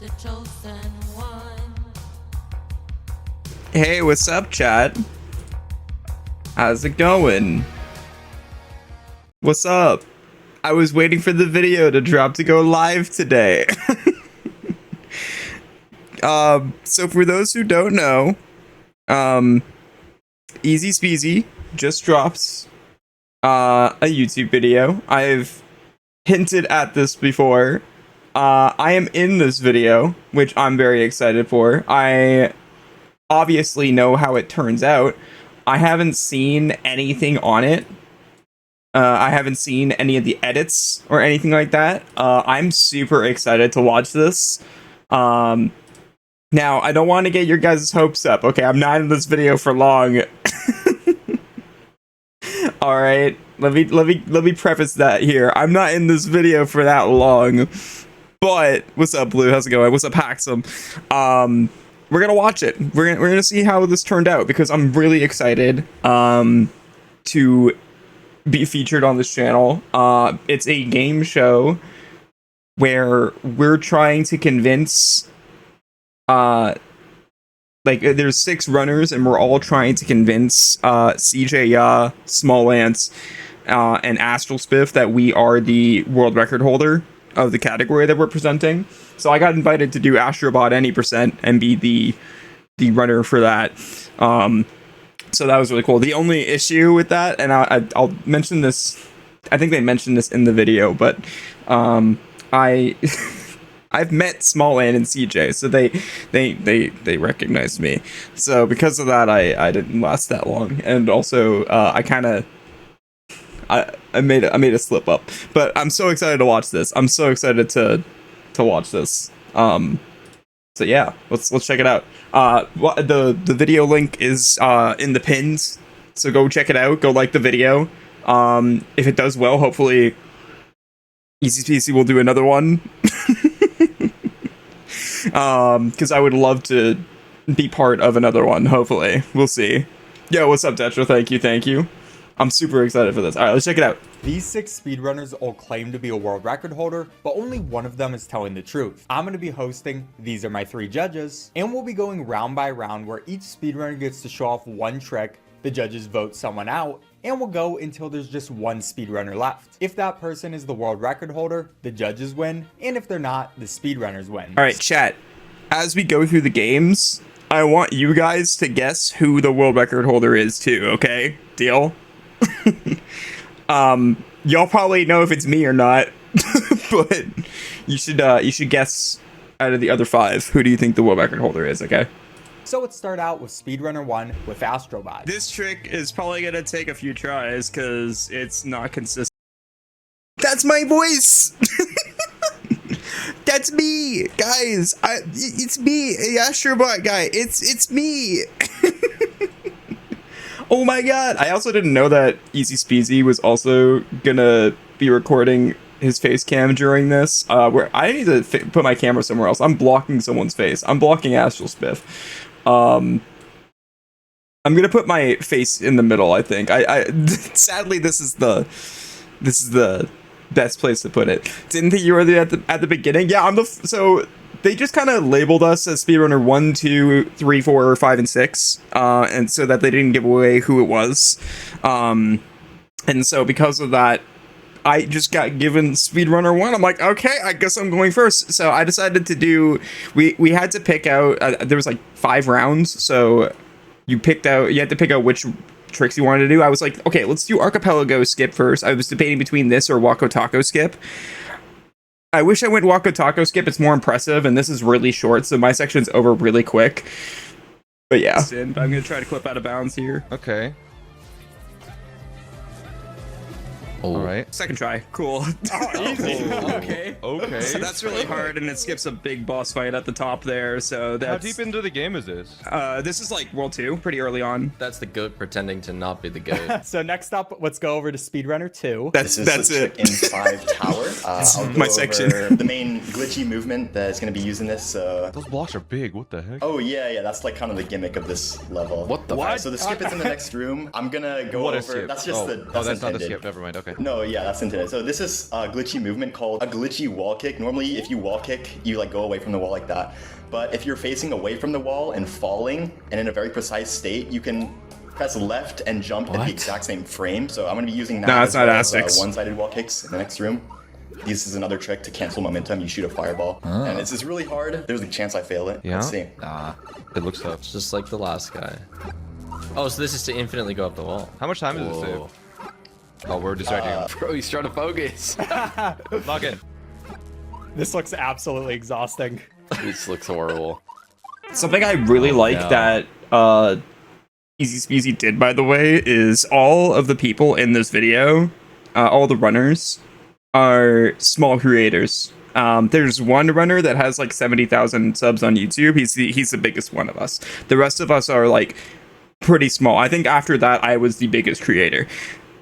the chosen one. Hey, what's up, chat? How's it going? What's up? I was waiting for the video to drop to go live today. So for those who don't know, EazySpeezy just dropped a YouTube video. I've hinted at this before. I am in this video, which I'm very excited for. I obviously know how it turns out. I haven't seen anything on it. I haven't seen any of the edits or anything like that. I'm super excited to watch this. Now, I don't want to get your guys' hopes up. Okay, I'm not in this video for long. All right, let me preface that here. I'm not in this video for that long. But what's up, Blue? How's it going? What's up, Haxum? We're gonna watch it. We're gonna see how this turned out because I'm really excited to be featured on this channel. It's a game show where we're trying to convince there's 6 runners and we're all trying to convince CJ Ya, Small Ants, and Astral Spiff that we are the world record holder of the category that we're presenting. So I got invited to do Astrobot any percent and be the runner for that. So that was really cool. The only issue with that, and I'll mention this, I think they mentioned this in the video, but I've met Small Ant and CJ, so they recognized me. So because of that, I didn't last that long, and also I made a slip up. But I'm so excited to watch this. I'm so excited to watch this. So yeah, let's check it out. The video link is in the pins, so go check it out. Go like the video. If it does well, hopefully EazySpeezy will do another one. Because I would love to be part of another one. Hopefully, we'll see. Yo, what's up, Tetra? Thank you. I'm super excited for this. All right, let's check it out. These 6 speedrunners all claim to be a world record holder, but only one of them is telling the truth. I'm going to be hosting These Are My 3 Judges, and we'll be going round by round where each speedrunner gets to show off one trick, the judges vote someone out, and we'll go until there's just one speedrunner left. If that person is the world record holder, the judges win, and if they're not, the speedrunners win. All right, chat. As we go through the games, I want you guys to guess who the world record holder is too, okay? Deal? Y'all probably know if it's me or not, but you should guess out of the other 5, who do you think the world record holder is, okay? So let's start out with speedrunner 1 with Astrobot. This trick is probably gonna take a few tries because it's not consistent. That's my voice! That's me, guys. It's me, Astrobot guy. It's me. Oh my god! I also didn't know that EazySpeezy was also gonna be recording his face cam during this. Where I need to put my camera somewhere else. I'm blocking someone's face. I'm blocking Astral Spiff. I'm gonna put my face in the middle. I think. I sadly this is the best place to put it. Didn't think you were at the beginning. Yeah, I'm the so. They just kind of labeled us as speedrunner 1, 2, 3, 4, 5, and 6, and so that they didn't give away who it was. And so because of that, I just got given speedrunner 1. I'm like, okay, I guess I'm going first. So I decided to do. We had to pick out. There was like 5 rounds, so you had to pick out which tricks you wanted to do. I was like, okay, let's do Archipelago skip first. I was debating between this or Wako Taco skip. I wish I went Wako Taco skip. It's more impressive, and this is really short, so my section's over really quick. But yeah, I'm gonna try to clip out of bounds here. Okay. Oh. All right. Second try. Cool. Oh, easy. Okay. Okay. So that's really hard, and it skips a big boss fight at the top there. So that's. How deep into the game is this? This is like World 2, pretty early on. That's the goat pretending to not be the goat. So next up, let's go over to speedrunner 2. That's it. In 5 tower. I'll go my over section. the main glitchy movement that is going to be using this. Those blocks are big. What the heck? Oh yeah, that's like kind of the gimmick of this level. What the? Alright, so the skip is in the next room. I'm gonna go What over. is skip? That's just oh, the. that's not the intended. skip. Never mind. Okay. Okay. No, yeah, that's internet. So this is a glitchy movement called a glitchy wall kick. Normally, if you wall kick, you like go away from the wall like that. But if you're facing away from the wall and falling, and in a very precise state, you can press left and jump at the exact same frame. So I'm going to be using that that's not as Aztecs. one-sided wall kicks in the next room. This is another trick to cancel momentum. You shoot a fireball, and this is really hard. There's a chance I fail it. Yeah? Let's see. It looks tough. It's just like the last guy. Oh, so this is to infinitely go up the wall. How much time does it save? Oh, we're distracting him. Bro, he's trying to focus. Log in. This looks absolutely exhausting. This looks horrible. Something I really like no. that EazySpeezy did, by the way, is all of the people in this video, all the runners, are small creators. There's one runner that has like 70,000 subs on YouTube. He's the biggest one of us. The rest of us are like pretty small. I think after that, I was the biggest creator.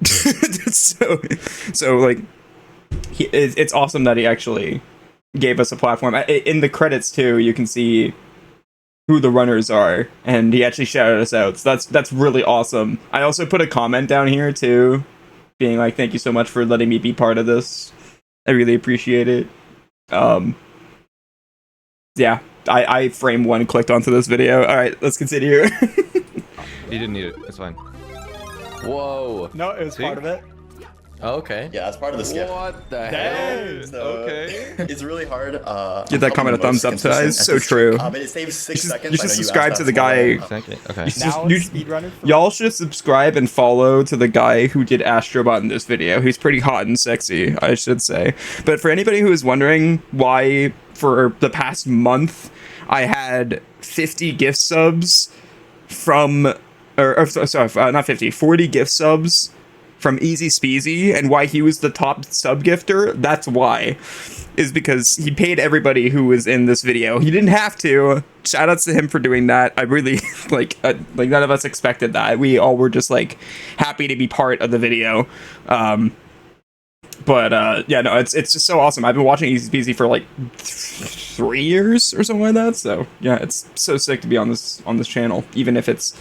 so like, it's awesome that he actually gave us a platform. In the credits too, you can see who the runners are, and he actually shouted us out. So that's really awesome. I also put a comment down here too, being like, thank you so much for letting me be part of this. I really appreciate it. Yeah, I frame one clicked onto this video. All right, let's continue. He didn't need it. It's fine. Whoa. No, it was part of it. Oh, okay. Yeah, that's part of the skip. What the hell? Dang. So, Okay. It's really hard. Give that comment a thumbs up to that. It's so true. But it saves 6 seconds. You I should know subscribe asked to that the before. guy. Thank you. Okay. Now You- it's speedrunner. Y'all should subscribe and follow to the guy who did Astrobot in this video. He's pretty hot and sexy, I should say. But for anybody who is wondering why, for the past month, I had 50 gift subs from, sorry, not 50, 40 gift subs from EazySpeezy, and why he was the top sub gifter, that's why. Is because he paid everybody who was in this video. He didn't have to. Shout outs to him for doing that. I really, like none of us expected that. We all were just, like, happy to be part of the video. But yeah, no, it's just so awesome. I've been watching EazySpeezy for, like, 3 years or something like that, so, yeah, it's so sick to be on this channel, even if it's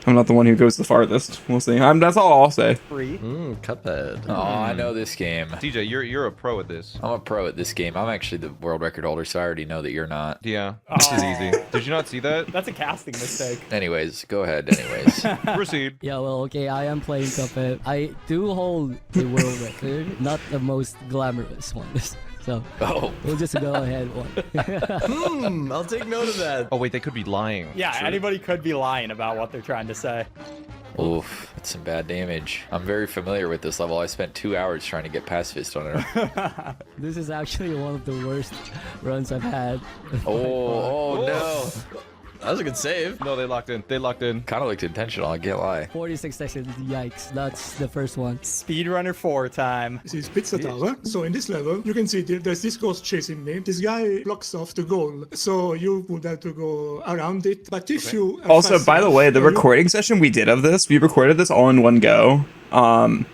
I'm not the one who goes the farthest. We'll see. That's all I'll say. Free. Cuphead. Oh, I know this game. TJ, you're a pro at this. I'm a pro at this game. I'm actually the world record holder, so I already know that you're not. Yeah. This is easy. Did you not see that? That's a casting mistake. Anyways, go ahead. Anyways. Proceed. Yeah, well, okay, I am playing Cuphead. I do hold the world record, not the most glamorous one. So, Oh. we'll just go ahead one. I'll take note of that. Oh wait, they could be lying. Yeah, Sure. anybody could be lying about what they're trying to say. Oof, that's some bad damage. I'm very familiar with this level. I spent 2 hours trying to get past fist on it. This is actually one of the worst runs I've had. Oh no. That was a good save. No, they locked in. They locked in. Kind of looked intentional, I can't lie. 46 seconds, yikes. That's the first one. Speedrunner 4 time. This is Pizza Tower. So in this level, you can see there's this ghost chasing me. This guy blocks off the goal, so you would have to go around it. But if you are Also, fast by the enough, way, the you- recording session we did of this, we recorded this all in one go. And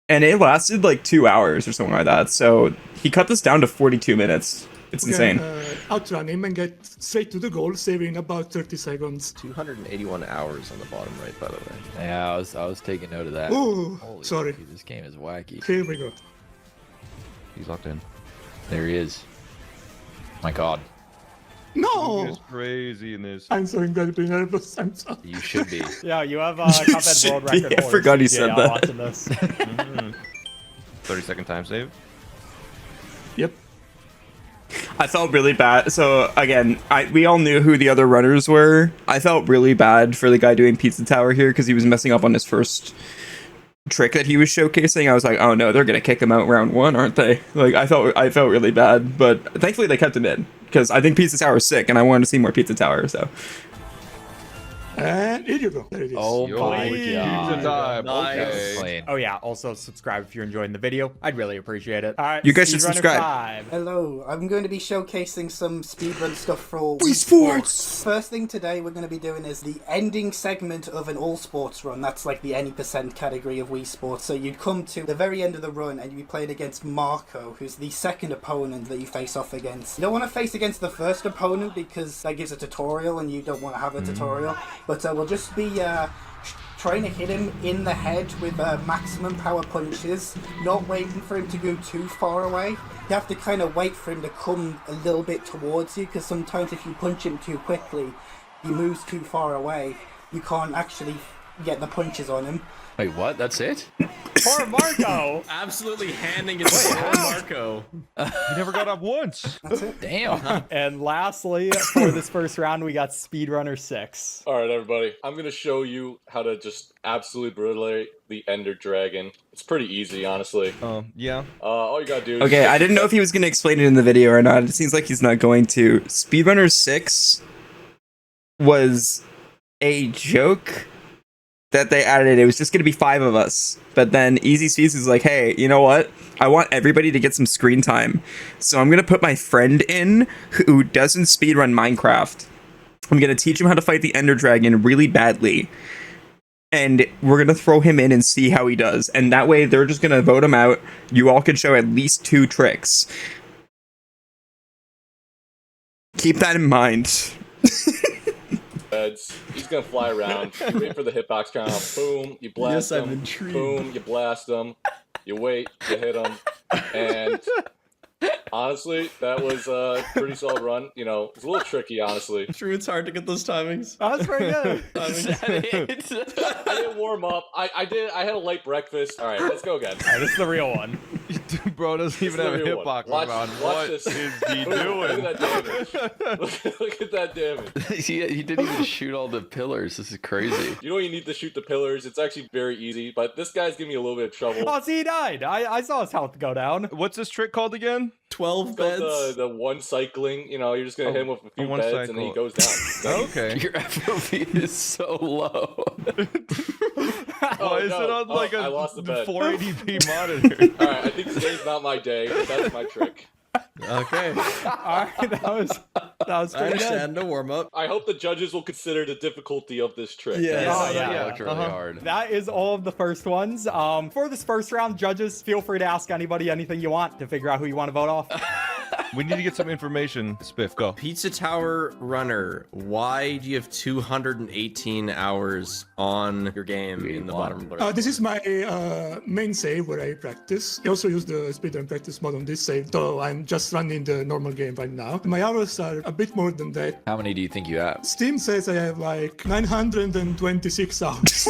it lasted like 2 hours or something like that. So he cut this down to 42 minutes. It's you can, insane. outrun him and get straight to the goal, saving about 30 seconds. 281 hours on the bottom right, by the way. Yeah, I was taking note of that. Oh, Holy sorry. monkey, this game is wacky. Here we go. He's locked in. There he is. My god. No! He is crazy in this. I'm so incredibly nervous. I'm sorry. You should be. Yeah, you have Cuphead world record. I holder, forgot he CJ, said y'all that. watching this. 30-second time save. Yep. I felt really bad. So again, we all knew who the other runners were. I felt really bad for the guy doing Pizza Tower here because he was messing up on his first trick that he was showcasing. I was like, oh no, they're gonna kick him out round one, aren't they? Like I felt really bad, but thankfully they kept him in because I think Pizza Tower is sick and I wanted to see more Pizza Tower. So And here you go. There it is. Oh my Please. god. Pizza time. Nice. Okay. Plain. Oh yeah, also subscribe if you're enjoying the video. I'd really appreciate it. All right, You guys should Speedrunner subscribe. 5. Hello, I'm going to be showcasing some speedrun stuff for all Wii Sports! First thing today we're going to be doing is the ending segment of an all sports run. That's like the any percent category of Wii Sports. So you'd come to the very end of the run and you'd be playing against Marco, who's the second opponent that you face off against. You don't want to face against the first opponent because that gives a tutorial and you don't want to have a tutorial. But we'll just be trying to hit him in the head with maximum power punches, not waiting for him to go too far away. You have to kind of wait for him to come a little bit towards you, because sometimes if you punch him too quickly, he moves too far away. You can't actually get the punches on him. Wait, what? That's it? Poor Marco! Absolutely handing it to poor Marco. You never got up once. That's it. Damn. And lastly, for this first round, we got Speedrunner 6. All right, everybody. I'm going to show you how to just absolutely brutalize the Ender Dragon. It's pretty easy, honestly. Yeah. All you got to do is... Okay, I didn't know if he was going to explain it in the video or not. It seems like he's not going to. Speedrunner 6 was a joke that they added. It was just going to be 5 of us. But then EazySpeezy is like, hey, you know what? I want everybody to get some screen time. So I'm going to put my friend in who doesn't speedrun Minecraft. I'm going to teach him how to fight the Ender Dragon really badly. And we're going to throw him in and see how he does. And that way, they're just going to vote him out. You all can show at least 2 tricks. Keep that in mind. He's gonna fly around. You wait for the hitbox count. Boom, you blast him. Boom, you blast him. You wait, you hit him, and honestly, that was a pretty solid run. You know, it's a little tricky, honestly. True, it's hard to get those timings. That's pretty good. I didn't warm up. I had a light breakfast. All right, let's go again. All right, this is the real one. Bro doesn't even have a hitbox on. What is he doing? Look at that damage. Look at that damage. He didn't even shoot all the pillars. This is crazy. You know you need to shoot the pillars. It's actually very easy, but this guy's giving me a little bit of trouble. Oh, see, he died. I saw his health go down. What's this trick called again? 12 beds. The one cycling, you know, you're just gonna hit him with a few one beds cycle. and then he goes down. Okay. Your FOV is so low. Why is it on like I a lost the bed. 480p monitor? Alright, I think today's not my day, but that's my trick. Okay. Alright, that was I pretty good. understand. No warm up. I hope the judges will consider the difficulty of this trick. Yeah. Oh, yeah. That looked really hard. That is all of the first ones. For this first round, judges, feel free to ask anybody anything you want to figure out who you want to vote off. We need to get some information. Spiff, go. Pizza Tower Runner, why do you have 218 hours on your game in the bottom blur? This is my main save where I practice. I also use the speedrun practice mode on this save, though I'm just running the normal game right now. My hours are a bit more than that. How many do you think you have? Steam says I have like 926 hours.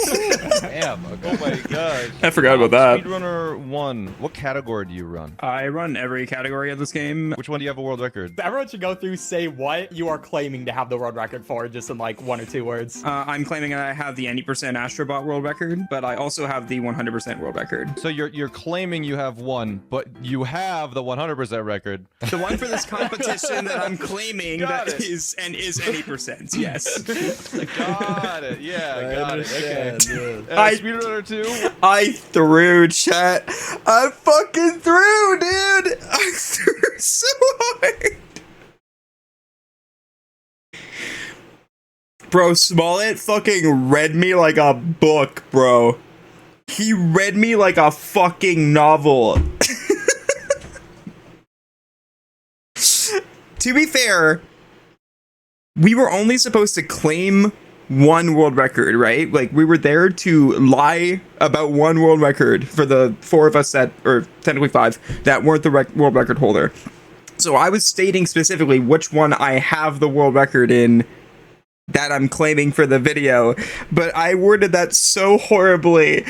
Damn. Okay. Oh my god. I forgot about that. Speedrunner 1. What category do you run? I run every category of this game. Which one do you have a world record? Everyone should go through, say what you are claiming to have the world record for, just in like 1 or 2 words. I'm claiming I have the 90% Astrobot world record, but I also have the 100% world record. So you're claiming you have one, but you have the 100% record. The one for this competition that I'm claiming Got that it. is any percent, yes. Got it. Yeah, got it. Okay. Dude. Speedrunner 2. I threw, chat. I fucking threw, dude. I threw so hard. Bro, Smollett fucking read me like a book, bro. He read me like a fucking novel. To be fair, we were only supposed to claim 1 world record, right? Like, we were there to lie about 1 world record for the 4 of us that, or technically 5, that weren't the world record holder. So I was stating specifically which one I have the world record in that I'm claiming for the video, but I worded that so horribly.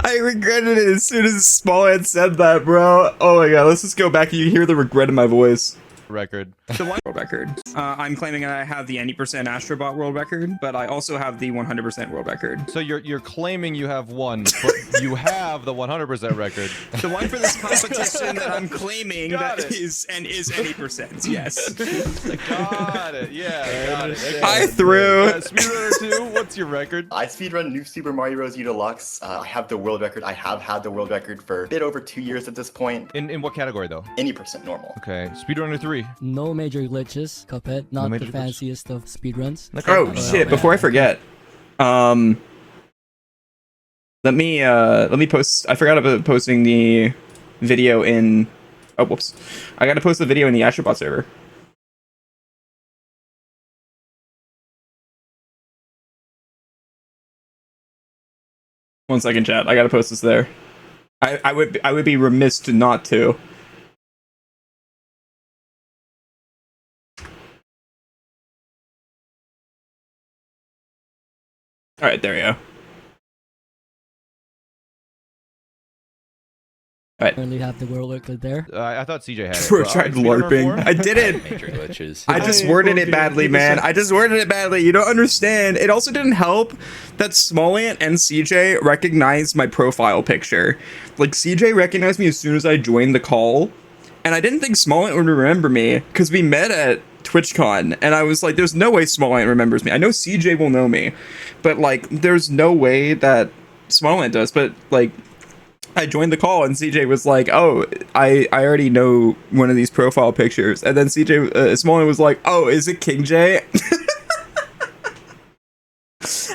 I regretted it as soon as Smallhead said that, bro. Oh my god, let's just go back and you hear the regret in my voice. Record. The one world record. I'm claiming I have the 90% Astrobot world record, but I also have the 100% world record. So you're claiming you have one, but you have the 100% record. The one for this competition that I'm claiming Got that it. is any percent, yes. Got it. Yeah, got it. Okay. I threw. Speedrunner 2, what's your record? I speedrun New Super Mario Bros. U Deluxe. I have the world record. I have had the world record for a bit over 2 years at this point. In what category though? Any percent normal. Okay. Speedrunner 3. No major glitches, Cuphead. Not major the glitches. fanciest of speedruns. Oh shit, before I forget. Let me post. I forgot about posting the video in. Oh, whoops. I gotta post the video in the Astrobot server. 1 second, chat. I gotta post this there. I would be remiss to not to. All right, there you go. All right. Currently have the world record there. I thought CJ had it. Bro, tried LARPing. I didn't. Major glitches. I just worded it badly, man. I just worded it badly. You don't understand. It also didn't help that Smallant and CJ recognized my profile picture. Like, CJ recognized me as soon as I joined the call, and I didn't think Smallant would remember me because we met at TwitchCon, and I was like, there's no way Smallant remembers me. I know CJ will know me, but, like, there's no way that Smallant does. But, like, I joined the call and CJ was like, oh, I already know one of these profile pictures. And then CJ Smolin was like, oh, is it King J?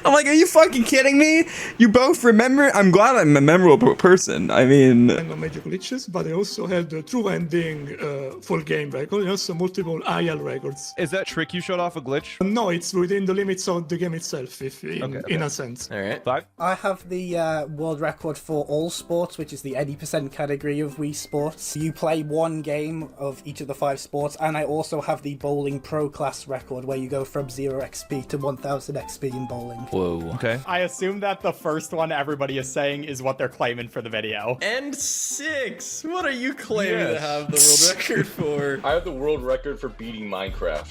I'm like, are you fucking kidding me? You both remember? I'm glad I'm a memorable person. I mean, no major glitches, but I also had the true ending full game record, and also multiple IL records. Is that trick you showed off a glitch? No, it's within the limits of the game itself, if in a sense. All right. 5? I have the world record for all sports, which is the 80% category of Wii Sports. You play one game of each of the 5 sports, and I also have the bowling pro class record, where you go from 0 XP to 1000 XP in bowling. Whoa. Okay. I assume that the first one everybody is saying is what they're claiming for the video. And 6. What are you claiming to Yes. have the world record for? I have the world record for beating Minecraft.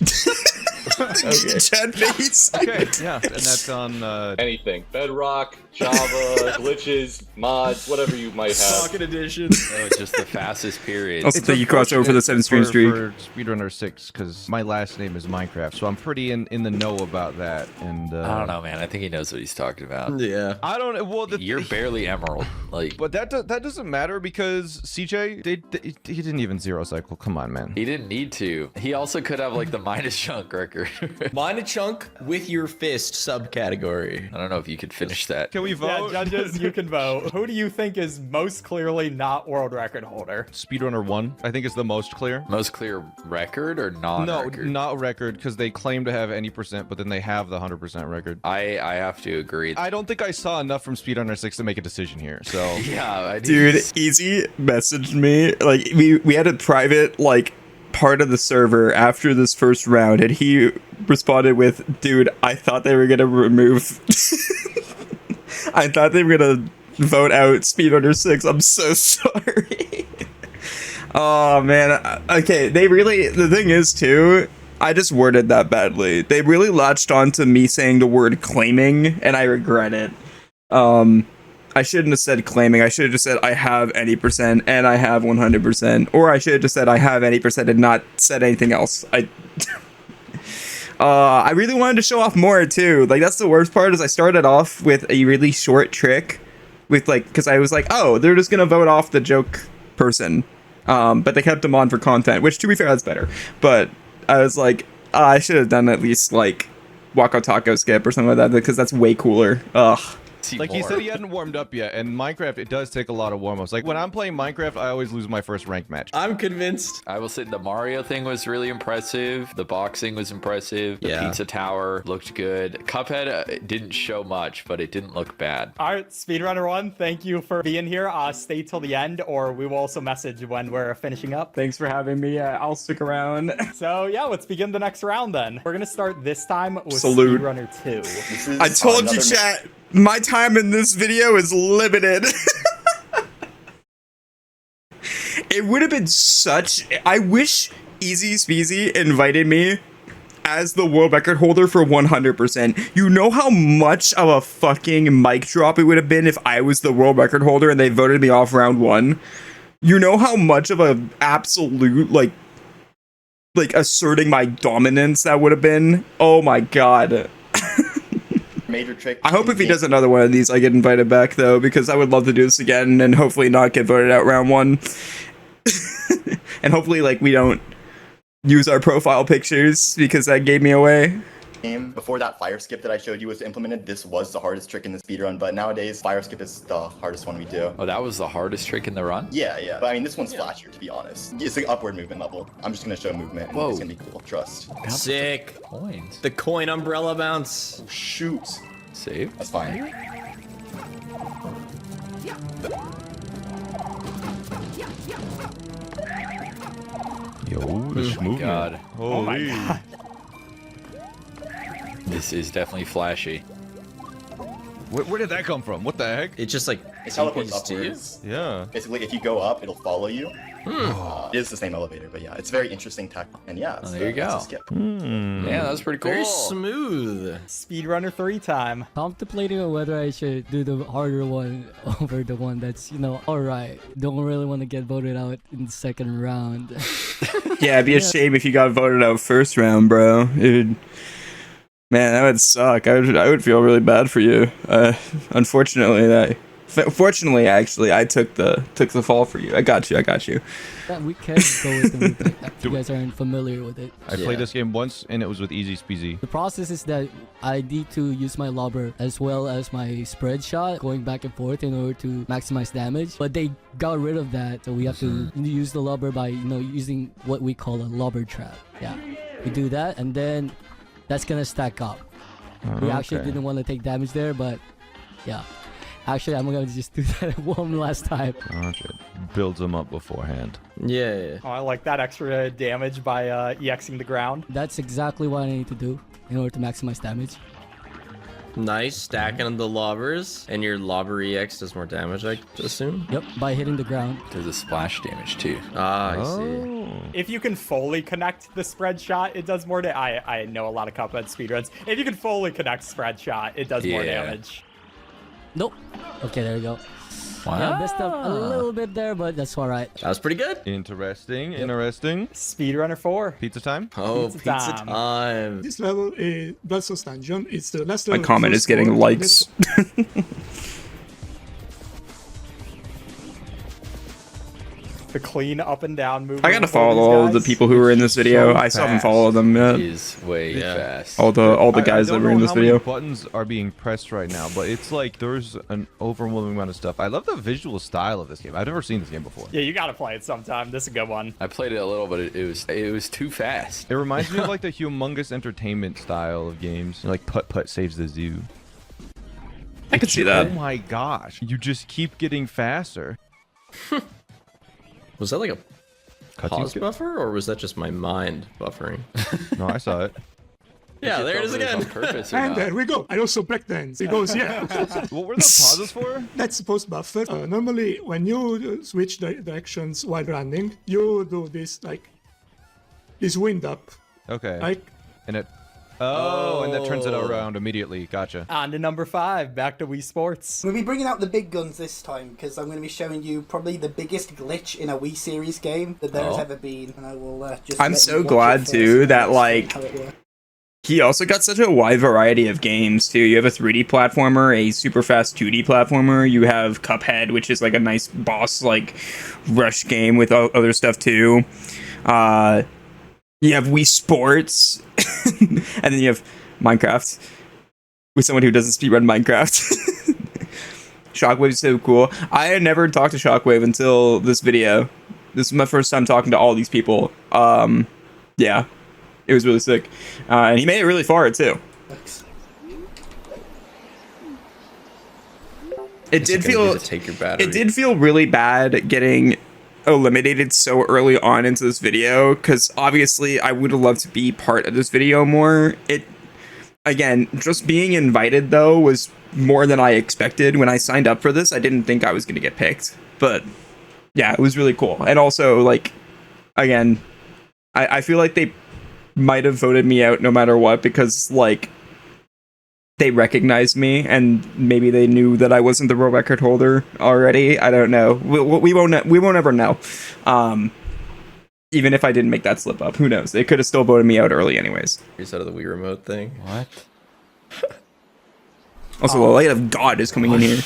Chad face. Okay, yeah, and that's on Anything. Bedrock, Java, glitches, mods, whatever you might have. Pocket edition. That was just the fastest period. Also, thank you crossed over for the 7 stream streak. for Speedrunner 6, because my last name is Minecraft, so I'm pretty in the know about that. And I don't know, man. I think he knows what he's talking about. Yeah. I don't. Well, You're barely Emerald. Like, but that doesn't matter because CJ he didn't even 0 cycle. Come on, man. he didn't need to. He also could have like the minus chunk record. Mine a chunk with your fist subcategory. I don't know if you could finish that. Can we vote? Yeah, judges, you can vote. Who do you think is most clearly not world record holder? Speedrunner 1, I think, is the most clear. Most clear record or non-record? No, not record, because they claim to have any percent, but then they have the 100% record. I have to agree. I don't think I saw enough from Speedrunner 6 to make a decision here. So Yeah, I Dude, Easy messaged me. Like, we had a private, like, part of the server after this first round, and he responded with, dude, I thought they were gonna remove I thought they were gonna vote out Speedrunner 6. I'm so sorry. Oh man. Okay, the thing is too, I just worded that badly. They really latched on to me saying the word claiming, and I regret it. I shouldn't have said claiming. I should have just said I have any percent and I have 100%. Or I should have just said I have any percent and not said anything else. I really wanted to show off more too. Like, that's the worst part, is I started off with a really short trick with, like, because I was like, oh, they're just gonna vote off the joke person. But they kept them on for content, which, to be fair, that's better. But I was like, I should have done at least like Wako Taco skip or something like that, because that's way cooler. Ugh. Like he said, he hadn't warmed up yet, and Minecraft, it does take a lot of warm-ups. Like when I'm playing Minecraft, I always lose my first ranked match. I'm convinced. I will say the Mario thing was really impressive. The boxing was impressive. The pizza tower looked good. Cuphead didn't show much, but it didn't look bad. All right, Speedrunner 1, thank you for being here. Stay till the end, or we will also message when we're finishing up. Thanks for having me. I'll stick around. So yeah, let's begin the next round then. We're gonna start this time with Salute. Speedrunner 2. This is I told you, another- chat, my time in this video is limited. It would have been I wish EazySpeezy invited me as the world record holder for 100%. You know how much of a fucking mic drop it would have been if I was the world record holder and they voted me off round 1? You know how much of a absolute, like asserting my dominance that would have been? Oh my god. Major trick. I hope if he does another one of these, I get invited back, though, because I would love to do this again and hopefully not get voted out round 1. And hopefully, like, we don't use our profile pictures, because that gave me away. Before that fire skip that I showed you was implemented, this was the hardest trick in the speedrun, but nowadays, fire skip is the hardest one we do. Oh, that was the hardest trick in the run? Yeah. But I mean, this one's flashier, to be honest. It's an upward movement level. I'm just gonna show movement, and it's gonna be cool. Trust. Sick. Coins. The coin umbrella bounce. Shoot. Save. That's fine. Yo, this movement. God. Holy. Oh my god. This is definitely flashy. Where did that come from? What the heck? It just like It teleports TPs to you? upwards. Yeah. Basically, if you go up, it'll follow you. It is the same elevator, but yeah, it's very interesting tech. And yeah, it's, there you it's go. a skip. Yeah, that was pretty cool. Very smooth. Speedrunner 3 time. Contemplating on whether I should do the harder one over the one that's, you know, alright. Don't really want to get voted out in the second round. Yeah, it'd be a shame if you got voted out first round, bro. Man, that would suck. I would feel really bad for you. Fortunately, actually, I took the fall for you. I got you. Yeah, we can go with the movement if you guys aren't familiar with it. I played this game once, and it was with EazySpeezy. The process is that I need to use my lobber as well as my spread shot, going back and forth in order to maximize damage. But they got rid of that, so we have to use the lobber by, you know, using what we call a lobber trap. Yeah, we do that, and then that's gonna stack up. We actually didn't want to take damage there, but yeah. Actually, I'm gonna just do that one last time. Gotcha. Builds them up beforehand. Yeah. Oh, I like that extra damage by EXing the ground. That's exactly what I need to do in order to maximize damage. Nice. Stacking the lobbers. And your lobber EX does more damage, I assume? Yep, by hitting the ground. There's a splash damage too. Ah, I see. If you can fully connect the spread shot, it does more damage. I know a lot of Cuphead speedruns. If you can fully connect spread shot, it does more damage. Nope. Okay, there we go. Wow. Yeah, messed up a little bit there, but that's all right. That was pretty good. Interesting. Interesting. Speedrunner 4. Pizza time? Oh, Pizza pizza time. time. This level is Blood Sauce Dungeon. It's the last My level. comment is getting likes. The clean up and down movement. I gotta of follow these all of the guys. people who were in this video. So I still haven't fast. followed them yet. Is way fast. All the guys that were in this video. I don't know how many buttons are being pressed right now, but it's like there's an overwhelming amount of stuff. I love the visual style of this game. I've never seen this game before. Yeah, you gotta play it sometime. This is a good one. I played it a little, but it was too fast. It reminds me of like the humongous entertainment style of games. Like Putt Putt Saves the Zoo. I could see that. Oh my gosh. You just keep getting faster. Was that like a Cutscene pause skip? buffer, or was that just my mind buffering? No, I saw it. Yeah, there it is again. On purpose or And not. there we go. I also breakdance. It goes, yeah. What were the pauses for? That's post buffer. Normally, when you switch directions while running, you do this like this wind up. Okay. Like And it. Oh, and that turns it around immediately. Gotcha. On to number 5. Back to Wii Sports. We'll be bringing out the big guns this time because I'm going to be showing you probably the biggest glitch in a Wii series game that there has ever been, and I will just. I'm let so you watch glad it first too and that I'll like explain how it works. he also got such a wide variety of games too. You have a 3D platformer, a super fast 2D platformer. You have Cuphead, which is like a nice boss like rush game with other stuff too. You have Wii Sports, and then you have Minecraft with someone who doesn't speedrun Minecraft. Shockwave's so cool. I had never talked to Shockwave until this video. This is my first time talking to all these people. Yeah, it was really sick, and he made it really far too. It did feel take your battery. It did feel really bad getting eliminated so early on into this video, because obviously I would have loved to be part of this video more. Again, just being invited though was more than I expected. When I signed up for this, I didn't think I was going to get picked, but yeah, it was really cool. And also, like, again, I feel like they might have voted me out no matter what, because like they recognized me and maybe they knew that I wasn't the world record holder already. I don't know. We won't ever know. Even if I didn't make that slip up, who knows? They could have still voted me out early anyways. Here's out of the Wii remote thing. What? Also, the light of God is coming in here.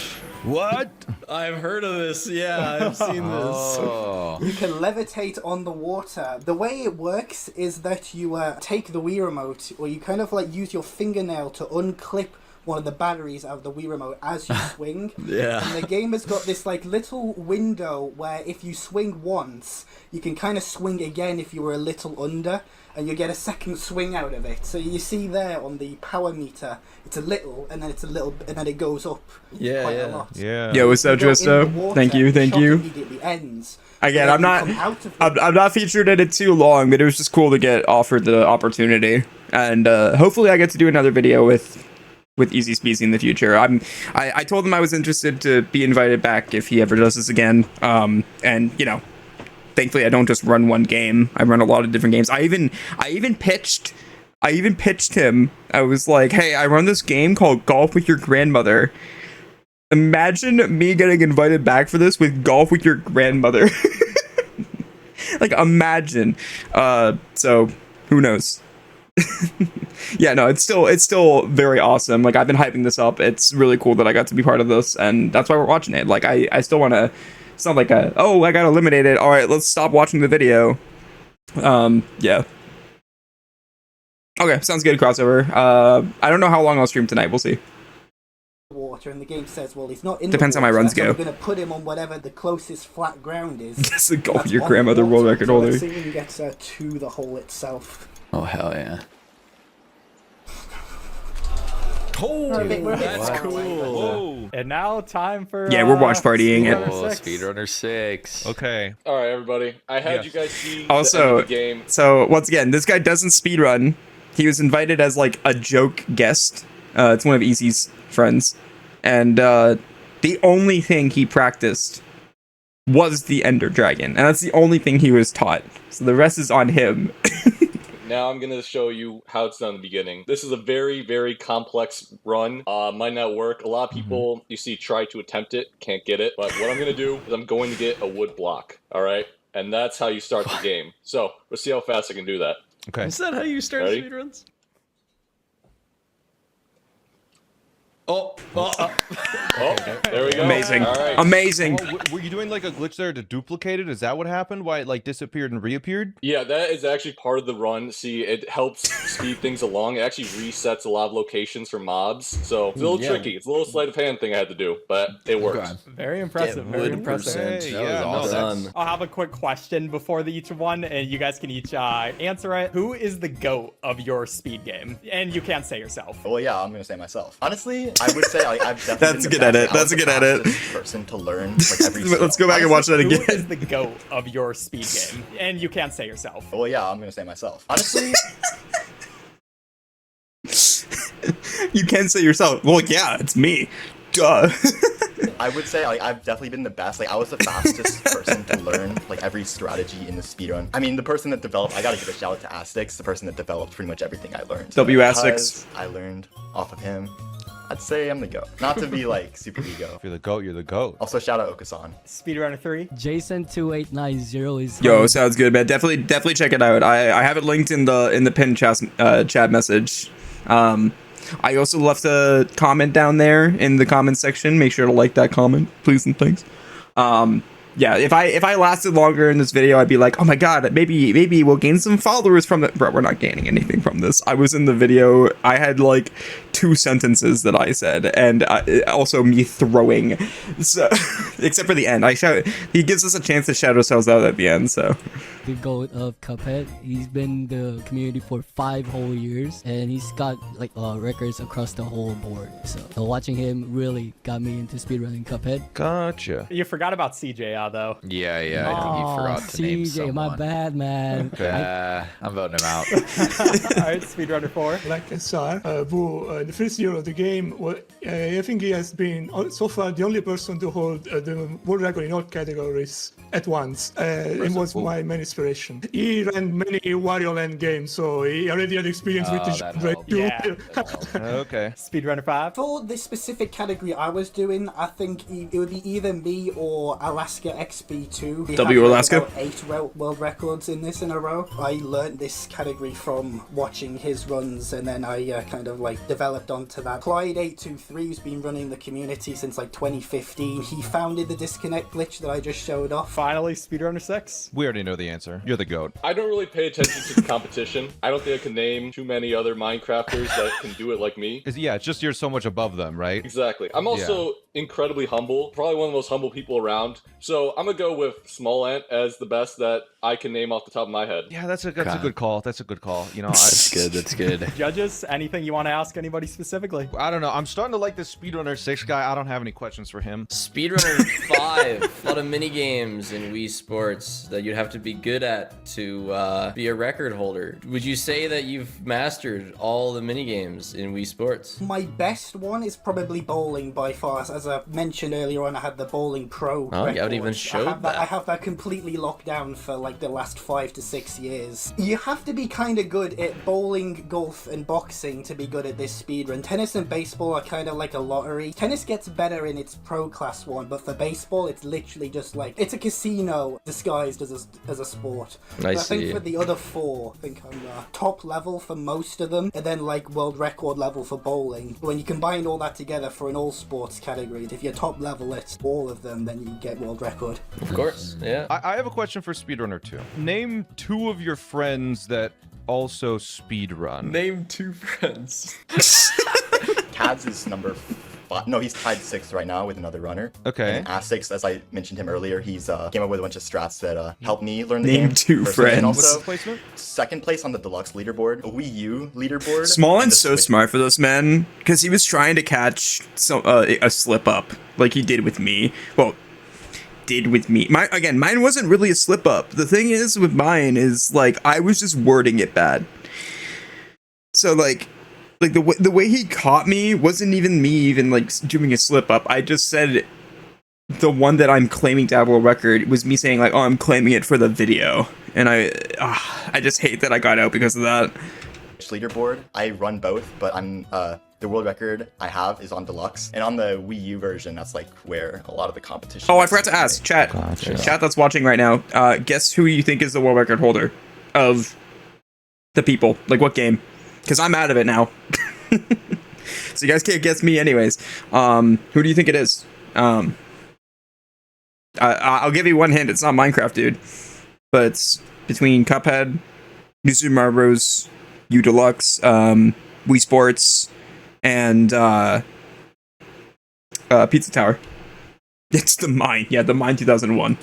What? I've heard of this. Yeah, I've seen this. Oh. You can levitate on the water. The way it works is that you take the Wii remote, or you kind of like use your fingernail to unclip one of the batteries out of the Wii remote as you swing. Yeah. And the game has got this like little window where if you swing once, you can kind of swing again if you were a little under, and you get a second swing out of it. So you see there on the power meter, it's a little, and then it's a little, and then it goes up quite a lot. Yeah. Yo, what's up, Justo? Thank you. Immediately ends. Again, I'm not featured in it too long, but it was just cool to get offered the opportunity, and hopefully I get to do another video with EazySpeezy in the future. I told him I was interested to be invited back if he ever does this again. And you know, thankfully I don't just run one game. I run a lot of different games. I even pitched him. I was like, hey, I run this game called Golf with Your Grandmother. Imagine me getting invited back for this with Golf with Your Grandmother. Like, imagine. So who knows? Yeah, no, it's still very awesome. Like, I've been hyping this up. It's really cool that I got to be part of this, and that's why we're watching it. Like, I still want to. It's not like oh, I got eliminated. All right, let's stop watching the video. Yeah. Okay, sounds good. Crossover. I don't know how long I'll stream tonight. We'll see. Water, and the game says, well, he's not in Depends the how my runs so go. I'm going to put him on whatever the closest flat ground is. Guess the Golf with Your Grandmother world record so holder. let's see when he gets to the hole itself. Oh, hell yeah. Oh, that's cool. Whoa. And now time for Yeah, we're watch partying it. Oh, Speedrunner 6. Okay. All right, everybody. I had you guys see Also, the end of the game. so once again, this guy doesn't speedrun. He was invited as like a joke guest. It's one of Easy's friends, and the only thing he practiced was the Ender Dragon, and that's the only thing he was taught. So the rest is on him. Now I'm going to show you how it's done in the beginning. This is a very, very complex run. Might not work. A lot of people, you see, try to attempt it, can't get it. But what I'm going to do is I'm going to get a wood block, all right? And that's how you start the game. So let's see how fast I can do that. Okay. Is that how you start speedruns? Oh, there we go. Amazing. All right. Amazing. Oh, were you doing like a glitch there to duplicate it? Is that what happened? Why it like disappeared and reappeared? Yeah, that is actually part of the run. See, it helps speed things along. It actually resets a lot of locations for mobs. So it's a little tricky. It's a little sleight of hand thing I had to do, but it works. Very impressive. Very impressive. Hey, yeah, awesome. I'll have a quick question before each one, and you guys can each answer it. Who is the GOAT of your speed game? And you can't say yourself. Well, yeah, I'm gonna say myself. Honestly, I would say like, I've definitely That's been a the good best. edit. Like, I That's was a the good edit. fastest person to learn like every Let's go back and watch that Who again. is the GOAT of your speed game? And you can't say yourself. Well, yeah, I'm gonna say myself. Honestly, You can say yourself. Well, yeah, it's me. Duh. I would say like I've definitely been the best. Like I was the fastest person to learn like every strategy in the speedrun. I mean, the person that developed, I gotta give a shout out to Astix, the person that developed pretty much everything I learned. W Astix. Because I learned off of him. I'd say I'm the GOAT. Not to be like super ego. If you're the GOAT, you're the GOAT. Also, shout out Okasan. Speedrunner 3. Jason2890 is. Yo, sounds good, man. Definitely check it out. I have it linked in the pinned chat message. I also left a comment down there in the comment section. Make sure to like that comment, please and thanks. Yeah, if I lasted longer in this video, I'd be like, oh my god, maybe we'll gain some followers from it. Bro, we're not gaining anything from this. I was in the video. I had like 2 sentences that I said, and also me throwing. So, except for the end, he gives us a chance to shout ourselves out at the end. So, the GOAT of Cuphead. He's been in the community for 5 whole years, and he's got like records across the whole board. So watching him really got me into speedrunning Cuphead. Gotcha. You forgot about CJ though. Yeah, I think you forgot to name CJ, someone. my bad, man. I'm voting him out. Alright, Speedrunner 4. Like SR, who in the first year of the game, I think he has been so far the only person to hold the world record in all categories at once. It was my main inspiration. He ran many Wario Land games, so he already had experience with the genre too. Yeah. Okay. Speedrunner 5. For this specific category I was doing, I think it would be either me or Alaska Alaska XB2. We W have, Alaska. about 8 world records in this in a row. I learned this category from watching his runs, and then I kind of like developed onto that. Clyde823, who's been running the community since like 2015, he founded the disconnect glitch that I just showed off. Finally, Speedrunner 6. We already know the answer. You're the GOAT. I don't really pay attention to the competition. I don't think I can name too many other Minecrafters that can do it like me. Yeah, it's just you're so much above them, right? Exactly. I'm also incredibly humble, probably one of the most humble people around. So I'm gonna go with Small Ant as the best that I can name off the top of my head. Yeah, that's a good call. That's a good call. You know, That's good. That's good. Judges, anything you want to ask anybody specifically? I don't know. I'm starting to like this Speedrunner 6 guy. I don't have any questions for him. Speedrunner 5. A lot of mini games in Wii Sports that you'd have to be good at to be a record holder. Would you say that you've mastered all the mini games in Wii Sports? My best one is probably bowling by far. As I mentioned earlier on, I had the Bowling Pro. Oh, you haven't even record. showed I have that completely locked down for like the last 5 to 6 years. You have to be kind of good at bowling, golf, and boxing to be good at this speedrun. Tennis and baseball are kind of like a lottery. Tennis gets better in its pro class one, but for baseball, it's literally just like it's a casino disguised as a sport. I think for the other 4, I think I'm top level for most of them, and then like world record level for bowling. When you combine all that together for an all sports category, if you're top level at all of them, then you get world record. Of course, yeah. I have a question for Speedrunner 2. Name 2 of your friends that also speedrun. Name 2 friends. Kaz is number 5. No, he's tied 6th right now with another runner. Okay. And Asix, as I mentioned him earlier, he's came up with a bunch of strats that helped me learn the Name game. 2 personally. friends. And What's also, the placement? 2nd place on the deluxe leaderboard, a Wii U leaderboard. Small and the so Switch. smart for this man, because he was trying to catch a slip up like he did with me. Well, did with me. Mine wasn't really a slip up. The thing is with mine is like I was just wording it bad. So like the way he caught me wasn't even me even like doing a slip up. I just said the one that I'm claiming to have a record was me saying like, oh, I'm claiming it for the video, and I just hate that I got out because of that. Leaderboard, I run both, but I'm the world record I have is on deluxe, and on the Wii U version, that's like where a lot of the competition. Oh, I forgot to ask chat. Gotcha. Chat that's watching right now. Guess who you think is the world record holder of the people? Like what game? Because I'm out of it now. So you guys can't guess me anyways. Who do you think it is? I'll give you one hint. It's not Minecraft, dude. But it's between Cuphead, New Super Mario Bros., U Deluxe, Wii Sports, and Pizza Tower. It's the Mine. Yeah, the Mine 2001.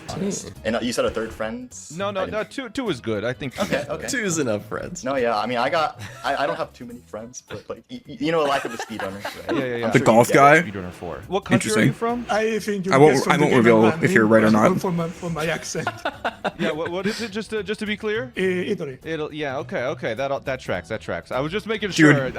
And you said a 3rd friend? No. Two is good. I think. Okay. 2 is enough friends. No, yeah. I mean, I don't have too many friends, but like you know, like of the speedrunners, right? Yeah. I'm The sure golf you get guy. it. Speedrunner 4. What country are you from? I think you I won't- guessed from I the won't game reveal I'm if you're right or not. For my accent. Yeah. What is it? Just to be clear. Italy. Yeah. Okay. That tracks. I was just making sure.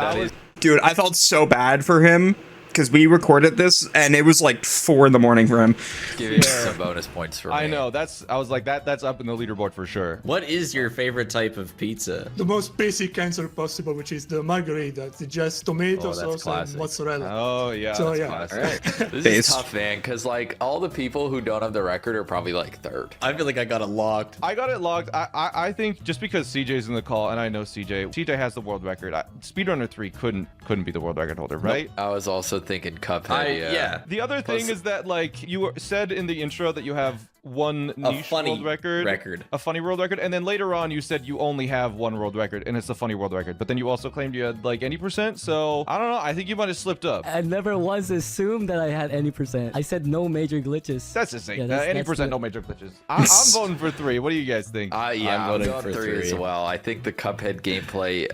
Dude, I felt so bad for him because we recorded this and it was like 4 a.m. for him. Give you some bonus points for me. I know. I was like that's up in the leaderboard for sure. What is your favorite type of pizza? The most basic answer possible, which is the margarita. It's just tomato that's sauce classic. and mozzarella. Oh yeah. So, that's yeah. classic. All right. This Base. is tough, man, because like all the people who don't have the record are probably like 3rd. I feel like I got it locked. I got it logged. I think just because CJ's in the call and I know CJ has the world record. Speedrunner 3 couldn't be the world record holder, right? I was also thinking Cuphead. Yeah. The other thing is that like you said in the intro that you have one niche funny world record, a funny world record, and then later on you said you only have one world record, and it's a funny world record. But then you also claimed you had like any percent. So I don't know. I think you might have slipped up. I never once assumed that I had any percent. I said no major glitches. That's the same. Yeah, that's- any that's percent, the- no major glitches. I'm voting for 3. What do you guys think? Yeah, I'm voting going for 3 as 3. well. I think the Cuphead gameplay,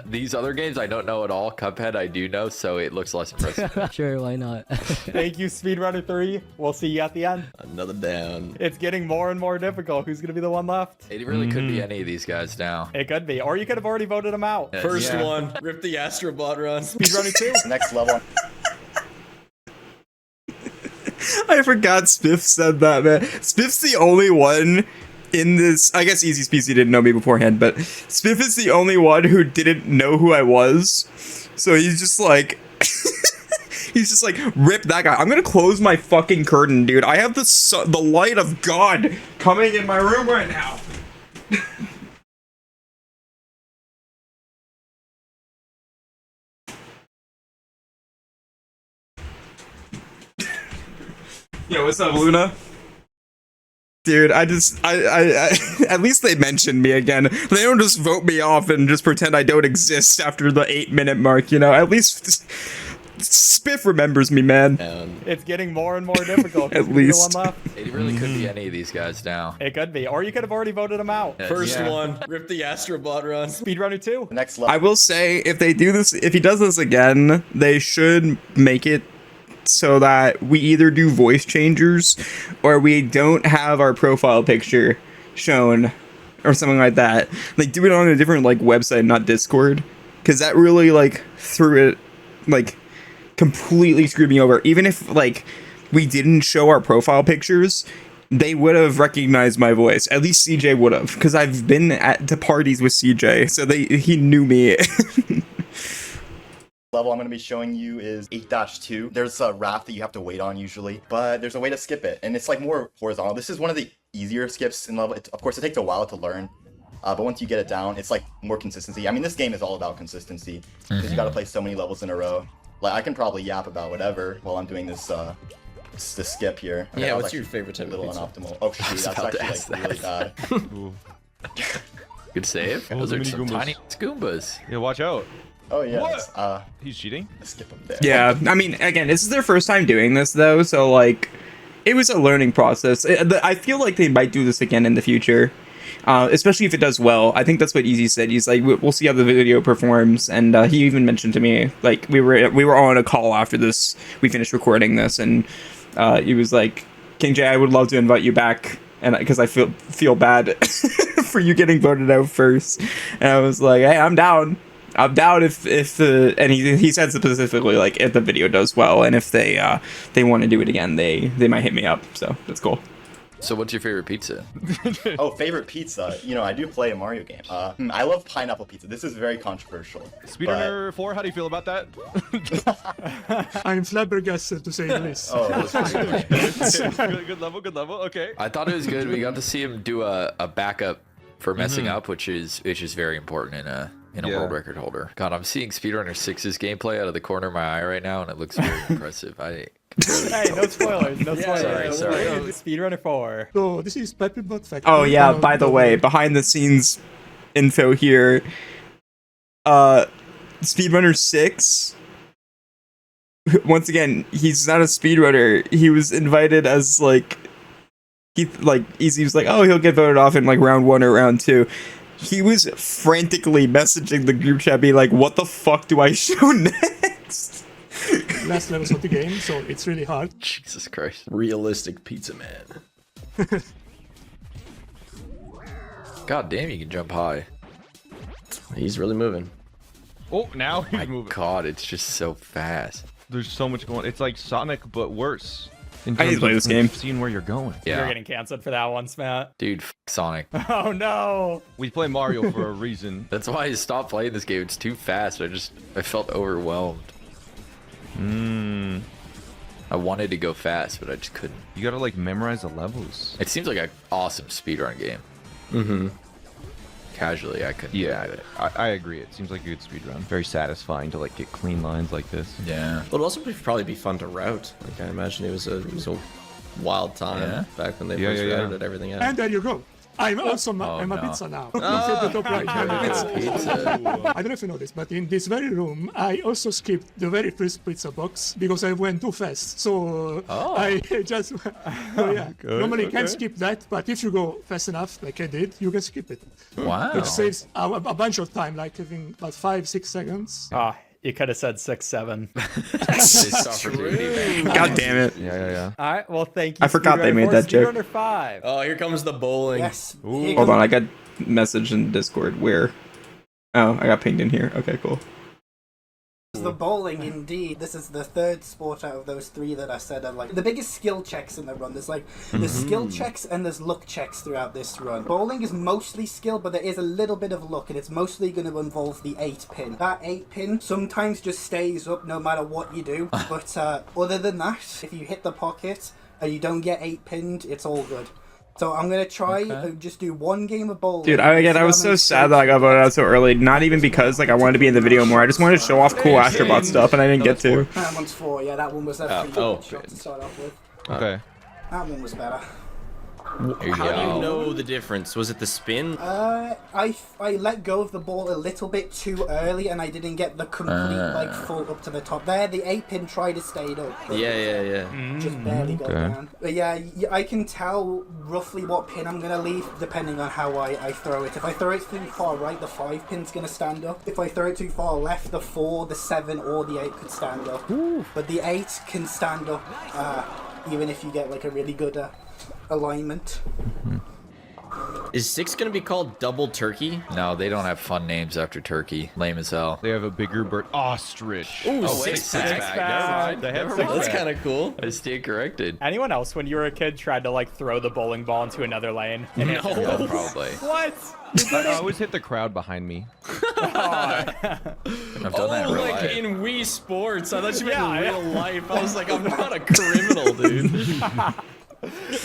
these other games I don't know at all. Cuphead I do know, so it looks less impressive. Sure, why not? Thank you, Speedrunner 3. We'll see you at the end. Another down. It's getting more and more difficult. Who's going to be the one left? It really could be any of these guys now. It could be. Or you could have already voted him out. First Yeah. one. Rip the Astrobot run. Speedrunner 2. Next level. I forgot Spiff said that, man. Spiff's the only one in this. I guess EazySpeezy didn't know me beforehand, but Spiff is the only one who didn't know who I was. So he's just like, He's just like, rip that guy. I'm gonna close my fucking curtain, dude. I have the light of God coming in my room right now. Yo, what's up, Luna? Dude, I at least they mentioned me again. They don't just vote me off and just pretend I don't exist after the 8-minute mark, you know? At least Spiff remembers me, man. It's getting more and more difficult. At least. One left. It really could be any of these guys now. It could be. Or you could have already voted him out. First one, rip the Astrobot run. Speedrunner 2. Next level. I will say, if they do this, if he does this again, they should make it so that we either do voice changers or we don't have our profile picture shown or something like that. Like, do it on a different, like, website, not Discord. Because that really, like, threw it, like, completely screwed me over. Even if, like, we didn't show our profile pictures, they would have recognized my voice. At least CJ would have, because I've been to parties with CJ, so he knew me. Level I'm going to be showing you is 8-2. There's a raft that you have to wait on usually, but there's a way to skip it, and it's like more horizontal. This is one of the easier skips in level. Of course, it takes a while to learn, but once you get it down, it's like more consistency. I mean, this game is all about consistency, because you got to play so many levels in a row. Like, I can probably yap about whatever while I'm doing this this skip here. Okay, Yeah, what's your favorite type a little of pizza? unoptimal. Oh shoot, that's actually like really bad. Good save. Oh, Those the are mini some Goombas. tiny Goombas. Yeah, watch out. Oh yeah, What? He's cheating? skip him there. Yeah, I mean, again, this is their first time doing this, though, so, like, it was a learning process. I feel like they might do this again in the future, especially if it does well. I think that's what Easy said. He's like, we'll see how the video performs, and he even mentioned to me, like, we were on a call after this, we finished recording this, and he was like, King J, I would love to invite you back, and because I feel bad for you getting voted out first, and I was like, hey, I'm down if and he said specifically, like, if the video does well and if they want to do it again, they might hit me up, so that's cool. So what's your favorite pizza? Oh, favorite pizza. You know, I do play a Mario game. I love pineapple pizza. This is very controversial. Speedrunner 4, how do you feel about that? I'm flabbergasted, to say the least. Oh, that's pretty good. Good level, okay. I thought it was good. We got to see him do a backup for messing up, which is very important in a world record holder. God, I'm seeing Speedrunner 6's gameplay out of the corner of my eye right now, and it looks very impressive. Hey, no spoilers. No spoilers. Sorry. Speedrunner 4. So this is Pepperbot Factory. Oh yeah, by the way, behind the scenes info here, Speedrunner 6, once again, he's not a speedrunner. He was invited as Easy was like, oh, he'll get voted off in like round 1 or round 2. He was frantically messaging the group chat, being like, what the fuck do I show next? Last levels of the game, so it's really hard. Jesus Christ. Realistic pizza man. God damn, you can jump high. He's really moving. Oh, now he's My moving. God, it's just so fast. There's so much going. It's like Sonic, but worse. In I need to terms play of this game. Seeing where you're going. Yeah. You're getting canceled for that one, Smat. Dude, Sonic. Oh no. We play Mario for a reason. That's why I stopped playing this game. It's too fast. I felt overwhelmed. I wanted to go fast, but I just couldn't. You gotta like memorize the levels. It seems like an awesome speedrun game. Casually, I couldn't. Yeah, do it. I agree. It seems like a good speedrun. Very satisfying to like get clean lines like this. Yeah. Well, it'd also probably be fun to route. Like, I imagine it was a wild time back when they first routed everything out. And there you go. I'm also I'm a no. pizza now. Look at the top right. I'm a pizza. Pizza. I don't know if you know this, but in this very room, I also skipped the very first pizza box because I went too fast. So I just, normally can't skip that, but if you go fast enough, like I did, you can skip it. Wow. It saves a bunch of time, like having about 5-6 seconds. Ah, you could have said 6-7. Missed opportunity, man. God damn it. Yeah. All right, well, thank you. I forgot they Speedrunner made 4, that joke. Speedrunner 5. Oh, here comes the bowling. Yes. Hold on, I got message in Discord. Where? Oh, I got pinged in here. Okay, cool. the bowling, indeed. This is the third sport out of those three that I said are like the biggest skill checks in the run. There's there's skill checks and there's luck checks throughout this run. Bowling is mostly skill, but there is a little bit of luck, and it's mostly going to involve the 8 pin. That 8 pin sometimes just stays up no matter what you do, but other than that, if you hit the pocket and you don't get 8 pinned, it's all good. So I'm gonna try and just do one game of bowling. Dude, I was so sad that I got voted out so early. Not even because like I wanted to be in the video more. I just wanted to show off cool Astrobot stuff, and I didn't get to. That one's 4. Yeah, that one was a pretty good shot to start off with. Okay. That one was better. How do you know the difference? Was it the spin? I let go of the ball a little bit too early, and I didn't get the complete full up to the top. There, the 8 pin tried to stay up. Yeah. Just barely got down. But yeah, I can tell roughly what pin I'm gonna leave depending on how I throw it. If I throw it too far right, the 5 pin's gonna stand up. If I throw it too far left, the 4, the 7, or the 8 could stand up. But the 8 can stand up even if you get like a really good alignment. Is 6 gonna be called double turkey? No, they don't have fun names after turkey. Lame as hell. They have a bigger bird. Ostrich. Ooh, Oh, wait, 6 six-pack. pack. Never mind. They have Never mind. That's kind of cool. I stand corrected. Anyone else, when you were a kid, tried to like throw the bowling ball into another lane? And Yeah, probably. What? I always hit the crowd behind me. I've done that in real life. In Wii Sports. I thought you meant Yeah, in real life. I was like, I'm not a criminal, dude.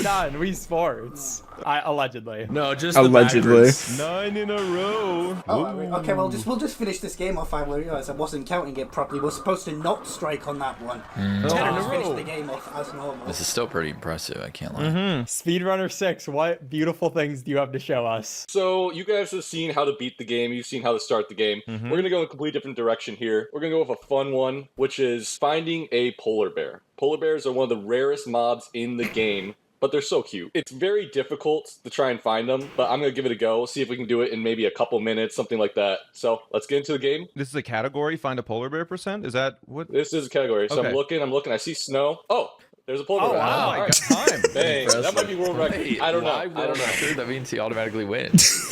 Not in Wii Sports. Allegedly. No, just Allegedly. the 9 in a row. Oh, okay. Well, we'll just finish this game off. I realised I wasn't counting it properly. We're supposed to not strike on that one. Just finish the game off as normal. This is still pretty impressive, I can't lie. Speedrunner 6, what beautiful things do you have to show us? So you guys have seen how to beat the game. You've seen how to start the game. We're going to go in a completely different direction here. We're going to go with a fun one, which is finding a polar bear. Polar bears are one of the rarest mobs in the game, but they're so cute. It's very difficult to try and find them, but I'm going to give it a go. See if we can do it in maybe a couple minutes, something like that. So let's get into the game. This is a category, find a polar bear %? Is that what? This is a category. So Okay. I'm looking. I see snow. Oh, there's a polar bear. wow. All Oh my God, time. Bang. That might be world record. Wait, I don't know. why I world don't know. record? That means he automatically wins.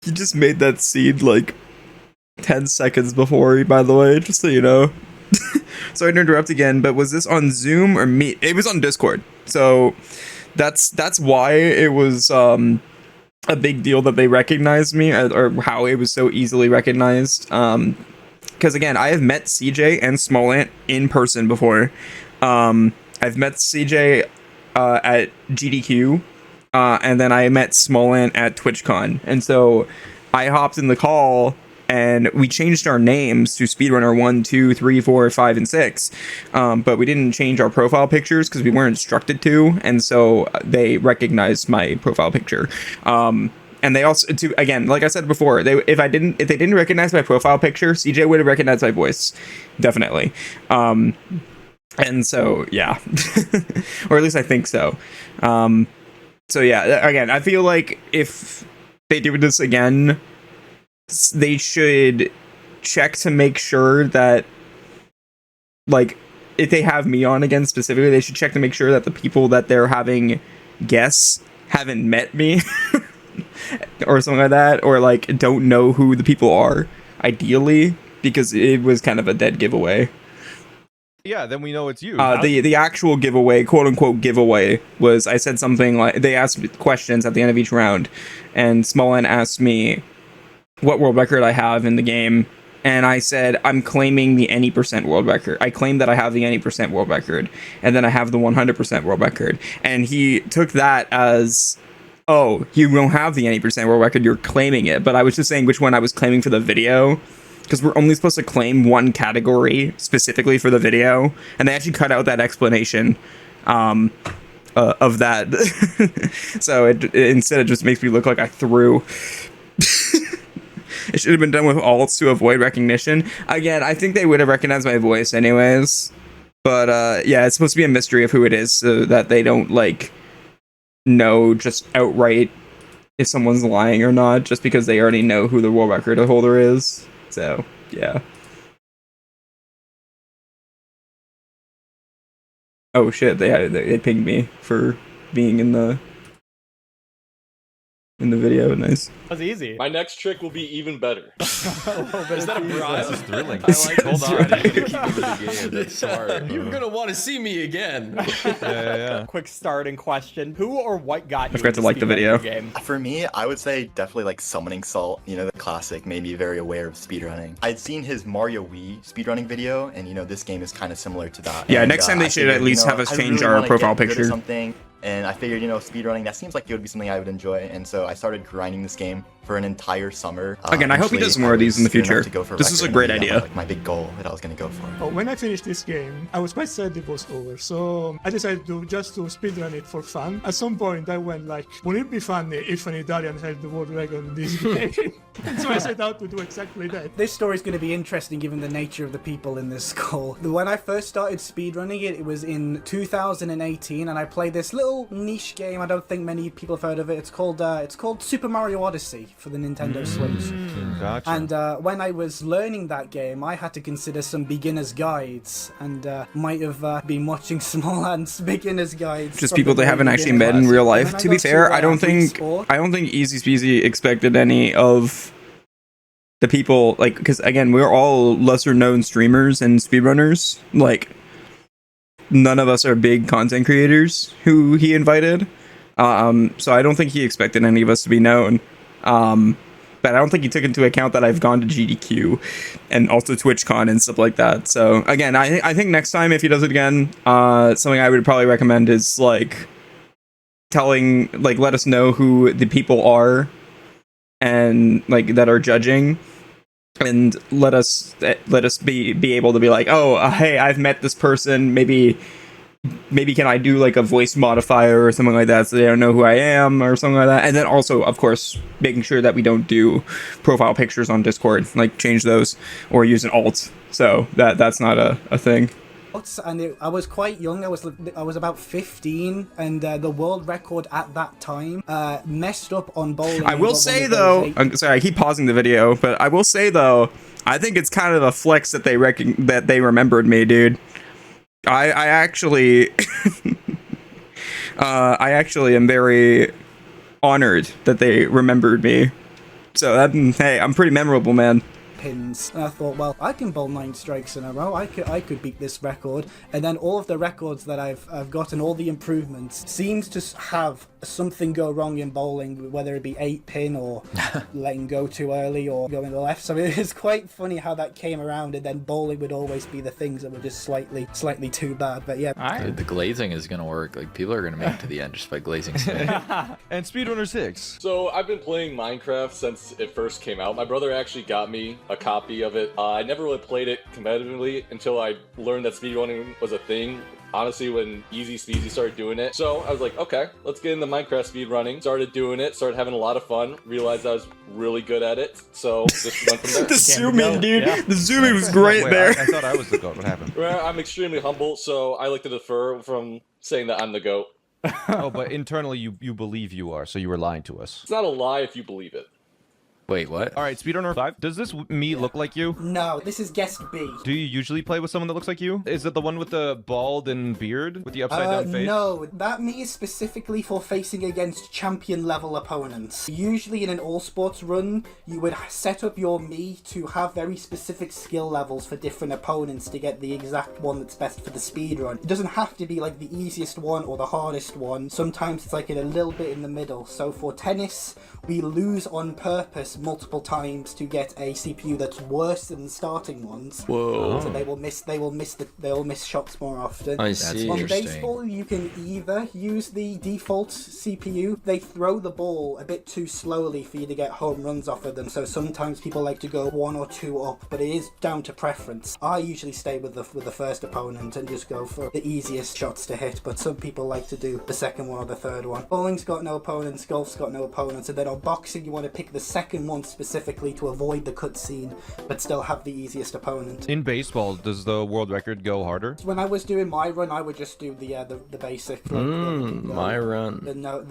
You just made that seed like 10 seconds before, by the way, just so you know. Sorry to interrupt again, but was this on Zoom or Meet? It was on Discord. So that's why it was a big deal that they recognized me, or how it was so easily recognized. Because again, I have met CJ and Smallant in person before. I've met CJ at GDQ, and then I met Smallant at TwitchCon. And so I hopped in the call, and we changed our names to Speedrunner 1, 2, 3, 4, 5, and 6. But we didn't change our profile pictures because we weren't instructed to, and so they recognized my profile picture. And they also, again, like I said before, if they didn't recognize my profile picture, CJ would have recognized my voice, definitely. And so, yeah, or at least I think so. So yeah, again, I feel like if they do this again, they should check to make sure that, like, if they have me on again specifically, they should check to make sure that the people that they're having guess haven't met me or something like that, or like don't know who the people are, ideally, because it was kind of a dead giveaway. Yeah, then we know it's you. The actual giveaway, quote unquote giveaway, was I said something like, they asked me questions at the end of each round, and Smolin asked me what world record I have in the game, and I said I'm claiming the any percent world record. I claim that I have the any percent world record, and then I have the 100% world record, and he took that as, oh, you don't have the any percent world record, you're claiming it. But I was just saying which one I was claiming for the video, because we're only supposed to claim one category specifically for the video, and they actually cut out that explanation of that. So instead it just makes me look like I threw. It should have been done with alts to avoid recognition. Again, I think they would have recognized my voice anyways, but yeah, it's supposed to be a mystery of who it is, so that they don't like know just outright if someone's lying or not, just because they already know who the world record holder is. So yeah. Oh shit, they pinged me for being in the in the video. Nice. That was easy. My next trick will be even better. Is that a prize? This is thrilling. It's- Hold it's on. right. Keep him in the game. That's smart. You're gonna want to see me again. Yeah. Quick starting question: who or what got you? forgot to into like the speedrunning video. Game? For me, I would say definitely like Summoning Salt, you know, the classic, made me very aware of speedrunning. I'd seen his Mario Wii speedrunning video, and you know, this game is kind of similar to that. Yeah, And, next time they I should at least have us I change really our wanna profile get good at picture. something, and I figured, you know, speedrunning, that seems like it would be something I would enjoy, and so I started grinding this game for an entire summer. Again, I hope he Eventually, does more of these in the was good enough future. to go for This is a record, great and that idea. was, like my big goal that I was gonna go for. Oh, when I finished this game, I was quite sad it was over. So I decided to speedrun it for fun. At some point, I went like, would it be funny if an Italian held the world record in this game? And so I set out to do exactly that. This story is going to be interesting given the nature of the people in this call. When I first started speedrunning it, it was in 2018, and I played this little niche game. I don't think many people have heard of it. It's called Super Mario Odyssey for the Nintendo Switch. Gotcha. And when I was learning that game, I had to consider some beginner's guides, and might have been watching Small Ants beginner's guides. Just from people the they very haven't actually beginning. met in real And life. then I To be got fair, I don't Wii think Sport. EazySpeezy expected any of the people, like, because again, we're all lesser known streamers and speedrunners. Like, none of us are big content creators who he invited. So I don't think he expected any of us to be known. But I don't think he took into account that I've gone to GDQ and also TwitchCon and stuff like that. So again, I think next time if he does it again, something I would probably recommend is like let us know who the people are and like that are judging, and let us be able to be like, oh, hey, I've met this person. Maybe can I do like a voice modifier or something like that so they don't know who I am or something like that. And then also, of course, making sure that we don't do profile pictures on Discord, like change those or use an alt. So that's not a thing. And I was quite young. I was about 15, and the world record at that time messed up on bowling. I will say though, I'm sorry, I keep pausing the video, but I will say though, I think it's kind of a flex that they remembered me, dude. I actually I actually am very honored that they remembered me. So hey, I'm pretty memorable, man. Pins, and I thought, well, I can bowl 9 strikes in a row. I could beat this record. And then all of the records that I've gotten, all the improvements, seems to have something go wrong in bowling, whether it be 8-pin or letting go too early or going to the left. So it was quite funny how that came around, and then bowling would always be the things that were just slightly too bad. But yeah, The glazing is gonna work. Like people are gonna make it to the end just by glazing Smith. And Speedrunner 6. So I've been playing Minecraft since it first came out. My brother actually got me a copy of it. I never really played it competitively until I learned that speedrunning was a thing. Honestly, when EazySpeezy started doing it. So I was like, okay, let's get into Minecraft speedrunning. Started doing it, started having a lot of fun, realized I was really good at it. So just went from there. The zooming, dude. Yeah. The zooming was great there. I thought I was the GOAT. What happened? Well, I'm extremely humble, so I like to defer from saying that I'm the GOAT. Oh, but internally you believe you are, so you were lying to us. It's not a lie if you believe it. Wait, what? All right, Speedrunner 5. Does this me look like you? no, this is guest B. Do you usually play with someone that looks like you? Is it the one with the bald and beard with the upside down face? No, that me is specifically for facing against champion level opponents. Usually in an all sports run, you would set up your me to have very specific skill levels for different opponents to get the exact one that's best for the speed run. It doesn't have to be like the easiest one or the hardest one. Sometimes it's like in a little bit in the middle. So for tennis, we lose on purpose multiple times to get a CPU that's worse than the starting ones. Whoa. So they will miss shots more often. I see. On Interesting. baseball, you can either use the default CPU. They throw the ball a bit too slowly for you to get home runs off of them. So sometimes people like to go 1 or 2 up, but it is down to preference. I usually stay with the first opponent and just go for the easiest shots to hit. But some people like to do the second one or the third one. Bowling's got no opponents. Golf's got no opponents. And then on boxing, you want to pick the second one specifically to avoid the cutscene, but still have the easiest opponent. In baseball, does the world record go harder? When I was doing my run, I would just do the basic. Like, My run. The no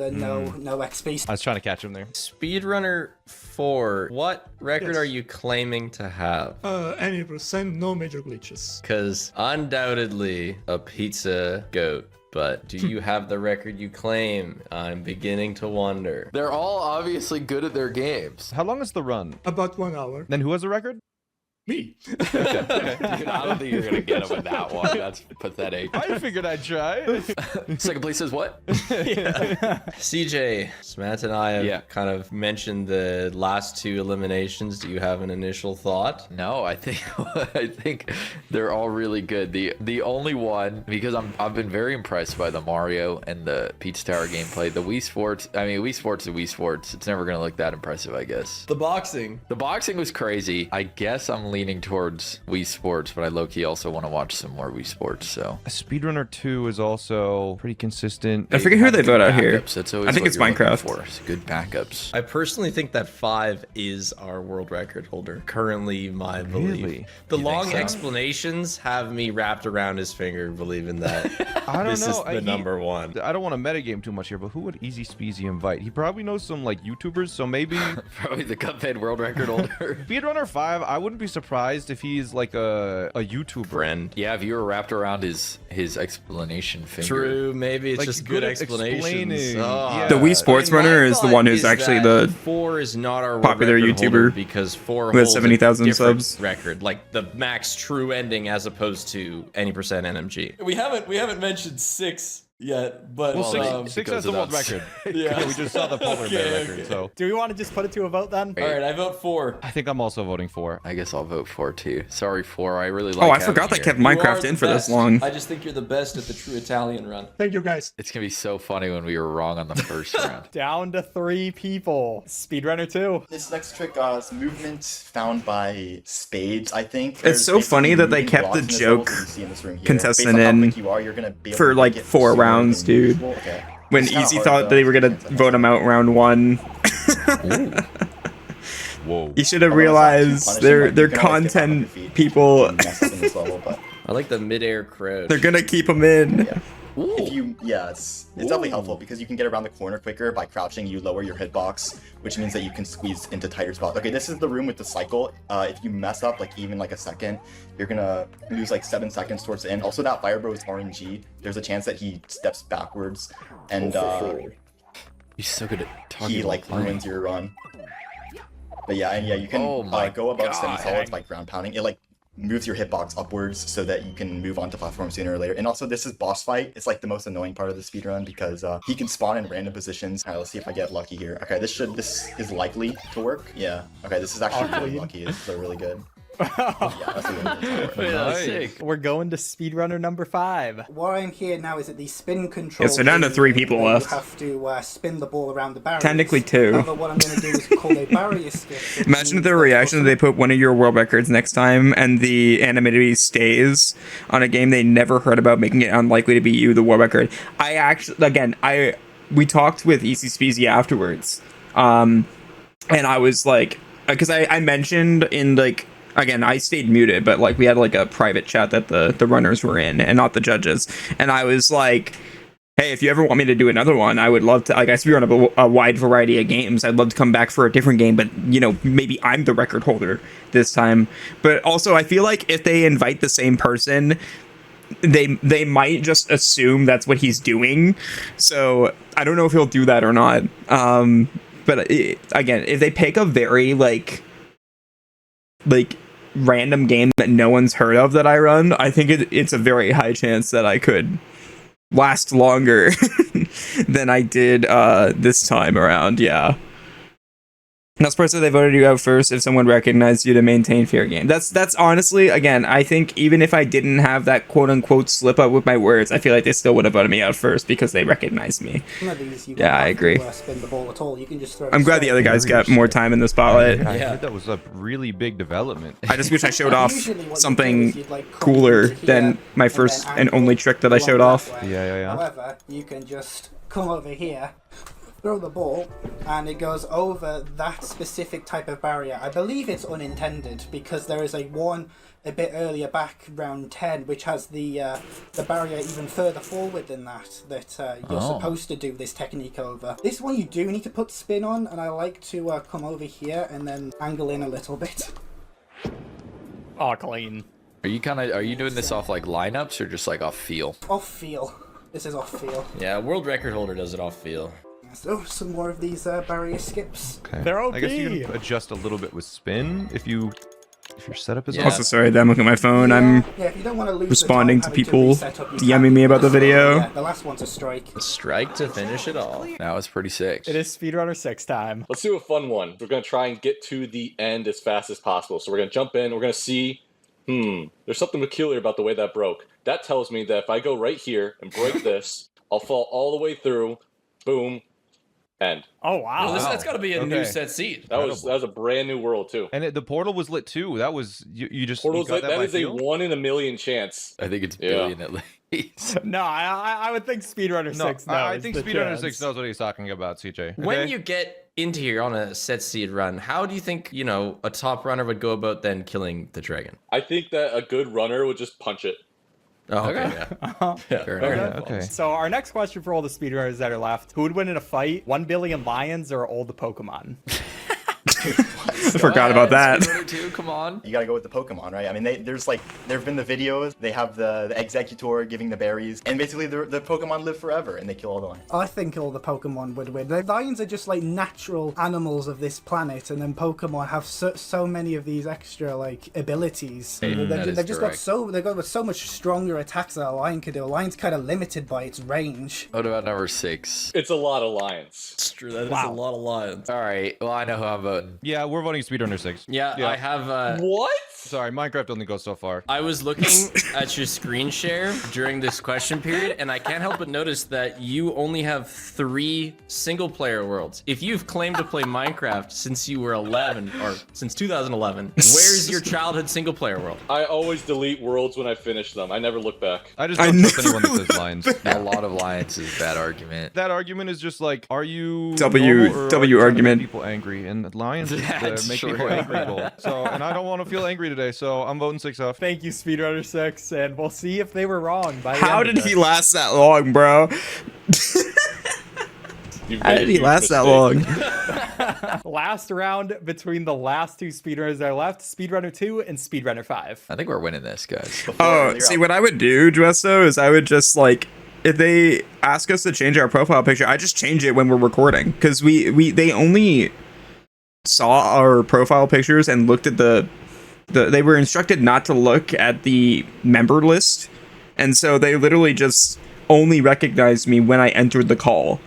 XP. I was trying to catch him there. Speedrunner 4. What record Yes. are you claiming to have? Any percent, no major glitches. Because undoubtedly a pizza goat but do you have the record you claim? I'm beginning to wonder. They're all obviously good at their games. How long is the run? About 1 hour. Then who has the record? Me. Dude, I don't think you're gonna get him with that one. That's pathetic. I figured I'd try. Second place says what? CJ, Smat and I have Yeah. kind of mentioned the last 2 eliminations. Do you have an initial thought? No, I think they're all really good. The only one, because I've been very impressed by the Mario and the Pizza Tower gameplay. The Wii Sports, I mean Wii Sports is Wii Sports. It's never gonna look that impressive, I guess. The boxing. The boxing was crazy. I guess I'm leaning towards Wii Sports, but I low-key also want to watch some more Wii Sports. So Speedrunner 2 is also pretty consistent. I forget who they vote out here. That's always I think what it's you're looking Minecraft. for, is good backups. I personally think that 5 is our world record holder. Currently, my belief. Really? The You think long so? explanations have me wrapped around his finger, believing that I don't this know. is the number one. I don't want to metagame too much here, but who would EazySpeezy invite? He probably knows some like YouTubers, so maybe Probably the Cuphead world record holder. Speedrunner 5. I wouldn't be surprised if he's like a YouTuber. Friend. Yeah, if you were wrapped around his explanation finger. True, maybe it's Like, just good good at explanations. explaining. Ah. Yeah. The Wii Sports My Runner is the thought one who's is actually that the 4 is not our world popular record holder YouTuber because 4 with holds 70,000 a different subs. record, like the max true ending as opposed to any percent NMG. We haven't mentioned 6 yet, but Well, Well, six because has the of world that. record. Yeah. We just saw the polar bear record, so Do we want to just put it to a vote then? all right, I vote 4. I think I'm also voting for. I guess I'll vote 4 too. Sorry, 4. I really like Oh, I having forgot they you kept here. Minecraft in for this long. I just think you're the best at the true Italian run. Thank you, guys. It's gonna be so funny when we were wrong on the first round. Down to 3 people. Speedrunner 2. This next trick is movement found by spades, I think. It's so funny that they kept the joke contestant in for like 4 rounds, dude. When Easy thought they were gonna vote him out round 1. Whoa. You should have realized they're content people. I like the midair crouch. They're gonna keep him in. If you, it's definitely helpful because you can get around the corner quicker by crouching. You lower your hitbox, which means that you can squeeze into tighter spots. Okay, this is the room with the cycle. If you mess up like even like a second, you're gonna lose like 7 seconds towards the end. Also, that Fire Bro is RNG. There's a chance that he steps backwards and He's so good at talking. he like ruins your run. But yeah, you can Oh my go above God. semi-solids by ground pounding. It like moves your hitbox upwards so that you can move onto platform sooner or later. And also, this is boss fight. It's like the most annoying part of the speedrun because he can spawn in random positions. All right, let's see if I get lucky here. Okay, this is likely to work. Yeah. Okay, this is actually really lucky. This is really good. Yeah, that's really good. That's sick. We're going to speedrunner number 5. What I'm here now is at the spin control. Yeah, so down to 3 people where left. You have to spin the ball around the barrier. Technically 2. However, what I'm going to do is call a barrier skip. Imagine their reaction if they put one of your world records next time and the anonymity stays on a game they never heard about, making it unlikely to be you, the world record. We talked with EazySpeezy afterwards. And I was like, because I mentioned in like, again, I stayed muted, but like we had like a private chat that the runners were in and not the judges. And I was like, hey, if you ever want me to do another one, I would love to. Like, I guess we run a wide variety of games. I'd love to come back for a different game, but you know, maybe I'm the record holder this time. But also, I feel like if they invite the same person, they might just assume that's what he's doing. So I don't know if he'll do that or not. But again, if they pick a very like random game that no one's heard of that I run, I think it's a very high chance that I could last longer than I did this time around. Yeah. That's person they voted you out first if someone recognized you to maintain fair game. That's honestly, again, I think even if I didn't have that quote unquote slip up with my words, I feel like they still would have voted me out first because they recognized me. Yeah, I agree. Spin the ball at all. You can just throw I'm glad the other guys got more time in the spotlight. I heard that was a really big development. I just wish I showed off Usually what you do something is you'd, like, come cooler into here than my first then and angle only trick that I along showed that off. way. Yeah. However, you can just come over here, throw the ball, and it goes over that specific type of barrier. I believe it's unintended because there is one a bit earlier back, round 10, which has the barrier even further forward than that you're supposed to do this technique over. This one you do need to put spin on, and I like to come over here and then angle in a little bit. Oh, clean. Are you doing this off like lineups or just like off feel? Off feel. This is off feel. Yeah, world record holder does it off feel. So some more of these barrier skips. Okay. They're OP. I guess you can adjust a little bit with spin if your setup is Yeah. Also, sorry that I'm looking at my phone. Yeah, if you don't want to lose responding the to time having people reset up your DMing me about the video. Yeah, the last one's a strike. A strike to finish it all. That was pretty sick. It is speedrunner 6 time. Let's do a fun one. We're gonna try and get to the end as fast as possible. So we're gonna jump in. We're gonna see. There's something peculiar about the way that broke. That tells me that if I go right here and break this, I'll fall all the way through. Boom. End. Oh wow. That's got to be a new set seed. That was a brand new world too. And the portal was lit too. That was you just Portal's you got lit, that by is feel? a 1 in a million chance. I think it's billion at least. No, I would think speedrunner 6 knows. I think the speedrunner chance. 6 knows what he's talking about, CJ. When Okay? you get into here on a set seed run, how do you think, a top runner would go about then killing the dragon? I think that a good runner would just punch it. Oh, okay. Yeah. Fair Fair enough. enough. Okay. So our next question for all the speedrunners that are left: who would win in a fight? 1 billion lions or all the Pokemon? I forgot about that. Speedrunner 2, come on. You gotta go with the Pokemon, right? I mean, there've been the videos. They have the Executor giving the berries, and basically the Pokemon live forever, and they kill all the lions. I think all the Pokemon would win. The lions are just like natural animals of this planet, and then Pokemon have so many of these extra like abilities. They've just got so much stronger attacks that a lion could do. A lion's kind of limited by its range. What about number 6? It's a lot of lions. It's true. That is a lot of lions. All right. Well, I know who I'm voting. Yeah, we're voting speedrunner 6. Yeah, I have. What? Sorry, Minecraft only goes so far. I was looking at your screen share during this question period, and I can't help but notice that you only have 3 single-player worlds. If you've claimed to play Minecraft since you were 11, or since 2011, where's your childhood single-player world? I always delete worlds when I finish them. I never look back. I just don't trust anyone that says lions. A lot of lions is a bad argument. That argument is just like, are you W normal or are you trying to make argument. people angry, and lions is Yeah, the it's make sure people is. angry goal. So, and I don't want to feel angry today, so I'm voting 6 off. Thank you, speedrunner 6, and we'll see if they were wrong. By the How end of did he this. last that long, bro? You've How made did a he huge last that mistake. long? Last round between the last 2 speedrunners that are left: speedrunner 2 and speedrunner 5. I think we're winning this, guys. Oh, see, what I would do, Dwesto, is I would just like, if they ask us to change our profile picture, I just change it when we're recording, because they only saw our profile pictures and looked at they were instructed not to look at the member list, and so they literally just only recognized me when I entered the call.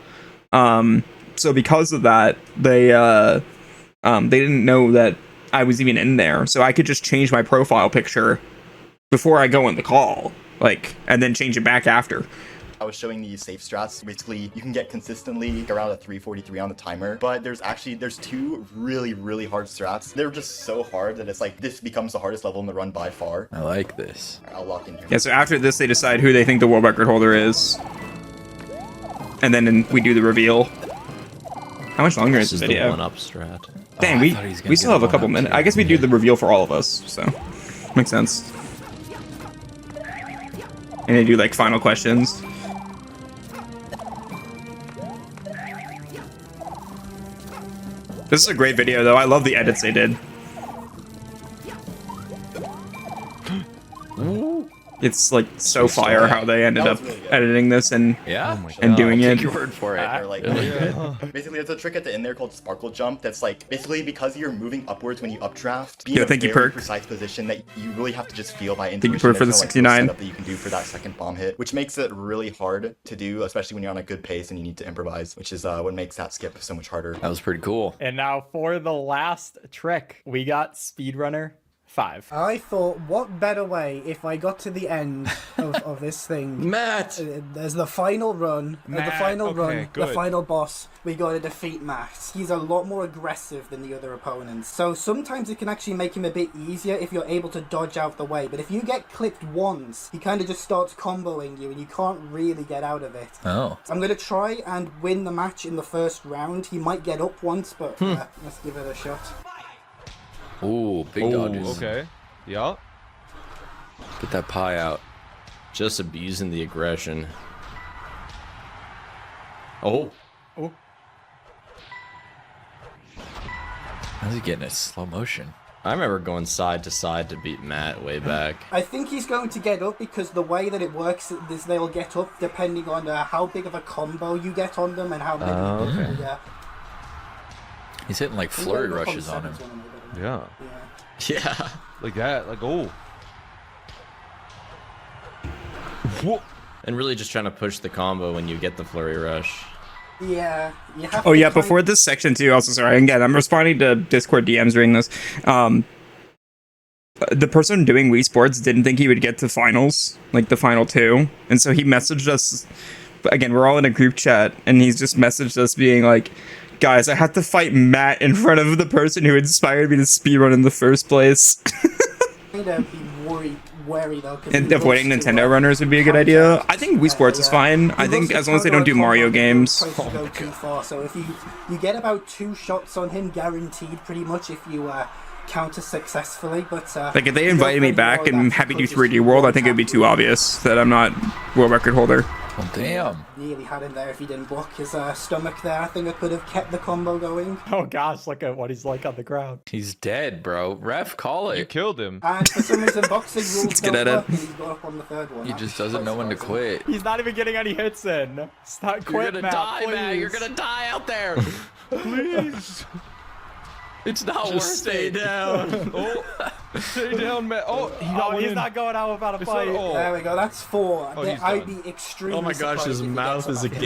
So because of that, they didn't know that I was even in there, so I could just change my profile picture before I go in the call, and then change it back after. I was showing these safe strats. Basically, you can get consistently around a 343 on the timer, but there's 2 really, really hard strats. They're just so hard that it's like, this becomes the hardest level in the run by far. I like this. I'll lock in here. Yeah, so after this, they decide who they think the world record holder is. And then we do the reveal. How much longer is this the video? 1-up strat. Dang, I thought he was gonna we still get have a the couple 1-up minutes. too. I guess we do the reveal for all of us, so makes sense. And they do final questions. This is a great video, though. I love the edits they did. It's so fire how they ended up editing this and doing I'll it. take your word for it. Basically, there's a trick at the end there called sparkle jump. That's basically because you're moving upwards when you updraft. Be in a thank you, very Perk. precise position that you really have to just feel by Thank you, intuition. Perk, for the There's no, 69. setup that you can do for that second bomb hit, which makes it really hard to do, especially when you're on a good pace and you need to improvise, which is what makes that skip so much harder. That was pretty cool. And now for the last trick, we got speedrunner 5. I thought, what better way if I got to the end of this thing? Matt! There's the final run, the final boss. We got to defeat Matt. He's a lot more aggressive than the other opponents. So sometimes it can actually make him a bit easier if you're able to dodge out the way. But if you get clipped once, he kind of just starts comboing you and you can't really get out of it. Oh. I'm going to try and win the match in the first round. He might get up once, but let's give it a shot. Ooh, big dodges. Okay. Yeah. Get that pie out. Just abusing the aggression. Oh. How's he getting it slow motion? I remember going side to side to beat Matt way back. I think he's going to get up because the way that it works is they'll get up depending on how big of a combo you get on them and how many. okay. Yeah. He's hitting like flurry rushes on him. Yeah. Yeah. Like that. Like, oh. Whoa. And really just trying to push the combo when you get the flurry rush. Yeah. You have Oh to yeah, kind before this section too, also sorry, again, I'm responding to Discord DMs during this. The person doing Wii Sports didn't think he would get to finals, like the final two. And so he messaged us, again, we're all in a group chat, and he's just messaged us being like, guys, I had to fight Matt in front of the person who inspired me to speedrun in the first place. of be wary though. And avoiding Nintendo runners would be a good idea. I think Wii Sports is fine. I think as long as they don't do Mario games. Go too far. So if you get about 2 shots on him guaranteed, pretty much, if you counter successfully. But like if they invited me back and had me do 3D World, I think it would be too obvious that I'm not world record holder. Well, damn. Nearly had him there if he didn't block his stomach there. I think I could have kept the combo going. Oh gosh, look at what he's like on the ground. He's dead, bro. Ref, call it. You killed him. And for some reason, boxing rules get don't at work, and he's got up on the third one. He just doesn't know when to quit. He's not even getting any hits in. Stop, quit, You're gonna Matt, die, please. Matt. You're gonna die out there. Please. It's not worth Just stay it. down. Oh, stay down, Matt. Oh, he got one he's in. not going out without a fight. Oh. There we go. That's 4. Oh, he's I'd done. be extremely. Oh my gosh, his surprised if he mouth gets is up after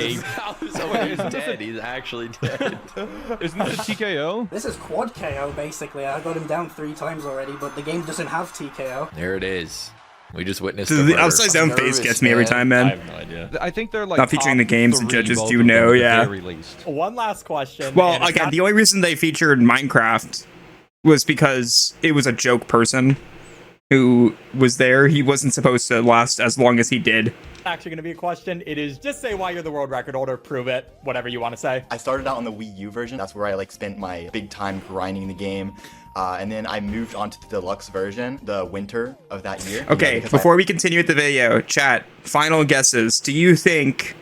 agape. this. He's dead. He's actually dead. Isn't that a TKO? This is quad KO basically. I got him down 3 times already, but the game doesn't have TKO. There it is. We just witnessed The murder. upside down face gets me every time, I man. have no idea. I think they're like Not featuring top the games, the 3, judges both do of them know, at the yeah. very least. One last question. Well, and it's again, not- the only reason they featured Minecraft was because it was a joke person who was there. He wasn't supposed to last as long as he did. actually going to be a question. It is just say why you're the world record holder, prove it, whatever you want to say. I started out on the Wii U version. That's where I like spent my big time grinding the game. And then I moved on to the deluxe version, the winter of that year. Okay, before we continue with the video, chat, final guesses. Do you think